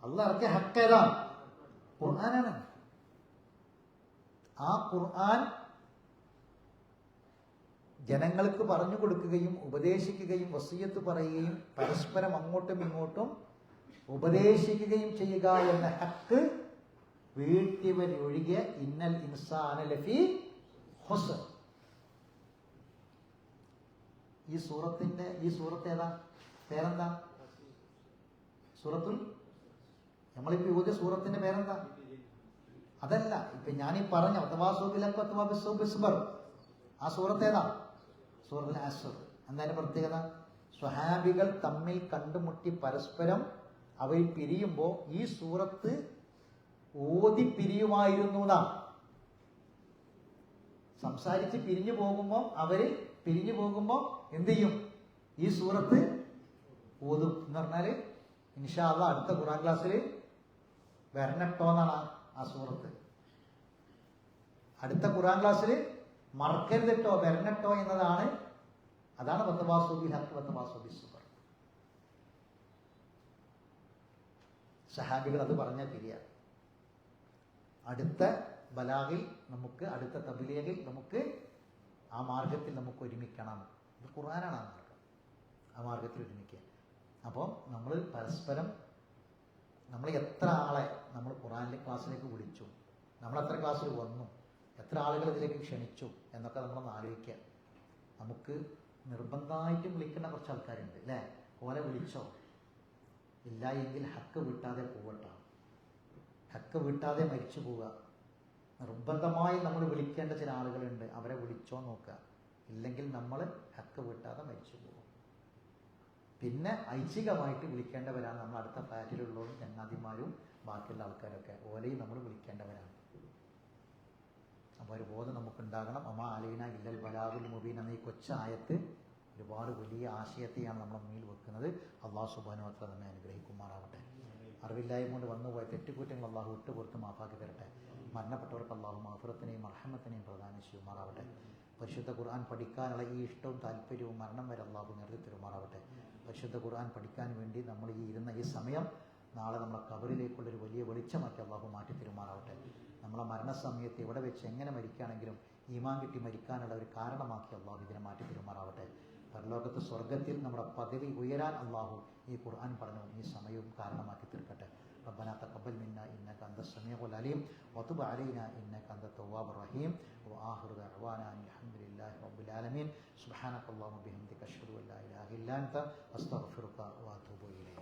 അള്ളാഹ് ഇറക്കിയ ഹക്ക് ഏതാ? ഖുർആനാണ്. ആ ഖുർആൻ ജനങ്ങൾക്ക് പറഞ്ഞു കൊടുക്കുകയും ഉപദേശിക്കുകയും വസിയത്ത് പറയുകയും പരസ്പരം അങ്ങോട്ടും ഇങ്ങോട്ടും ഉപദേശിക്കുകയും ചെയ്യുക എന്ന ഹക്ക് വീട്ടിയവരൊഴികെ ഇന്നൽ ഇൻസാന ലഫീ ഖുസ്ർ. ഈ സൂറത്ത് ഏതാ? പേരെന്താ? സൂറത്തുൽ, നമ്മളിപ്പോ ഊതിയ സൂറത്തിന്റെ പേരെന്താ? അതല്ല, ഇപ്പൊ ഞാനീ പറഞ്ഞ ആ സൂറത്ത് ഏതാ? സൂറത്തുൽ അസ്ർ. എന്തായാലും പ്രത്യേകത, സ്വഹാബികൾ തമ്മിൽ കണ്ടുമുട്ടി പരസ്പരം അവർ പിരിയുമ്പോ ഈ സൂറത്ത് ഓതി പിരിയുമായിരുന്നു. സംസാരിച്ച് പിരിഞ്ഞു പോകുമ്പോ എന്ത് ചെയ്യും? ഈ സൂറത്ത് ഓതും. എന്ന് പറഞ്ഞാല് ഇൻഷാ അല്ലാഹ് അടുത്ത ഖുർആൻ ക്ലാസ്സിൽ വരണട്ടോ എന്നാണ് ആ സൂറത്ത്. അടുത്ത ഖുർആൻ ക്ലാസ്സിൽ മറക്കരുതട്ടോ, വരണട്ടോ എന്നതാണ്. അതാണ് വതവാസൗ ബിൽ ഹഖ് വതവാസൗ ബിസ്സബ്ർ. സഹാബികൾ അത് പറഞ്ഞ പിരിയ. അടുത്ത ബലാഗിൽ നമുക്ക്, അടുത്ത തബ്ലീഗിൽ നമുക്ക് ആ മാർഗത്തിൽ നമുക്ക് ഒരുമിക്കണം. ഇത് ഖുർആനാണ് ആ മാർഗം. ആ മാർഗത്തിൽ ഒരുമിക്കുക. അപ്പോൾ നമ്മൾ പരസ്പരം, നമ്മൾ എത്ര ആളെ നമ്മൾ ഖുർആനിലെ ക്ലാസ്സിലേക്ക് വിളിച്ചു, നമ്മൾ എത്ര ക്ലാസ്സിൽ വന്നു, എത്ര ആളുകൾ ഇതിലേക്ക് ക്ഷണിച്ചു എന്നൊക്കെ നമ്മളൊന്ന് ആലോചിക്കുക. നമുക്ക് നിർബന്ധമായിട്ടും വിളിക്കുന്ന കുറച്ച് ആൾക്കാരുണ്ട്, അല്ലേ? ഓലെ വിളിച്ചോ? ഇല്ല എങ്കിൽ ഹക്ക് വീട്ടാതെ പോവട്ടോ, ഹക്ക് വീട്ടാതെ മരിച്ചു പോവുക. നിർബന്ധമായി നമ്മൾ വിളിക്കേണ്ട ചില ആളുകളുണ്ട്, അവരെ വിളിച്ചോ നോക്കുക. ഇല്ലെങ്കിൽ നമ്മൾ ഹക്ക് വീട്ടാതെ മരിച്ചു പോകും. പിന്നെ ഐച്ഛികമായിട്ട് വിളിക്കേണ്ടവരാണ് നമ്മൾ അടുത്ത ഫ്ലാറ്റിലുള്ളവരും ചങ്ങാതിമാരും ബാക്കിയുള്ള ആൾക്കാരൊക്കെ. ഓലെയും നമ്മൾ വിളിക്കേണ്ടവരാണ്. അപ്പോൾ ഒരു ബോധം നമുക്കുണ്ടാകണം. അമാ അലൈന ഇല്ലൽ ബലാഗുൽ മുബീൻ എന്ന ഈ കൊച്ചായത്ത് ഒരുപാട് വലിയ ആശയത്തെയാണ് നമ്മൾ മുന്നിൽ വെക്കുന്നത്. അള്ളാഹു സുബ്ഹാനഹു വ തആല നമ്മെ അനുഗ്രഹിക്കുമാറാവട്ടെ. അറിവില്ലായ്മ കൊണ്ട് വന്നുപോയ തെറ്റുകുറ്റങ്ങൾ അള്ളാഹു വിട്ടുപുറത്ത് മാഫാക്കി തരട്ടെ. മരണപ്പെട്ടവർക്ക് അള്ളാഹു മഗ്ഫിറത്തിനെയും മർഹമത്തിനെയും പ്രദാനം ചെയ്യുമാറാവട്ടെ. പരിശുദ്ധ ഖുർആൻ പഠിക്കാനുള്ള ഈ ഇഷ്ടവും താല്പര്യവും മരണം വരെ അള്ളാഹു നിർത്തി തരുമാറാവട്ടെ. പരിശുദ്ധ ഖുർആൻ പഠിക്കാൻ വേണ്ടി നമ്മൾ ഈ ഇരുന്ന ഈ സമയം നാളെ നമ്മളെ ഖബറിലേക്കുള്ളൊരു വലിയ വെളിച്ചമാക്കി അള്ളാഹു മാറ്റി തരുമാറാവട്ടെ. നമ്മളെ മരണസമയത്ത് എവിടെ വെച്ച് എങ്ങനെ മരിക്കുകയാണെങ്കിലും ഈമാൻ കിട്ടി മരിക്കാനുള്ള ഒരു കാരണമാക്കി അള്ളാഹു ഇതിനെ മാറ്റി തരുമാറാവട്ടെ. പരലോകത്ത് സ്വർഗത്തിൽ നമ്മുടെ പദവി ഉയരാൻ അള്ളാഹു ഈ ഖുർആൻ പഠനവും ഈ സമയവും കാരണമാക്കി തീർക്കട്ടെ. ربنا تقبل منا إنك أنت السميع العليم وتب علينا إنك أنت التواب الرحيم وآخر دعوانا أن الحمد لله رب العالمين. سبحانك اللهم وبحمدك أشهد أن لا إله إلا أنت أستغفرك وأتوب إليك.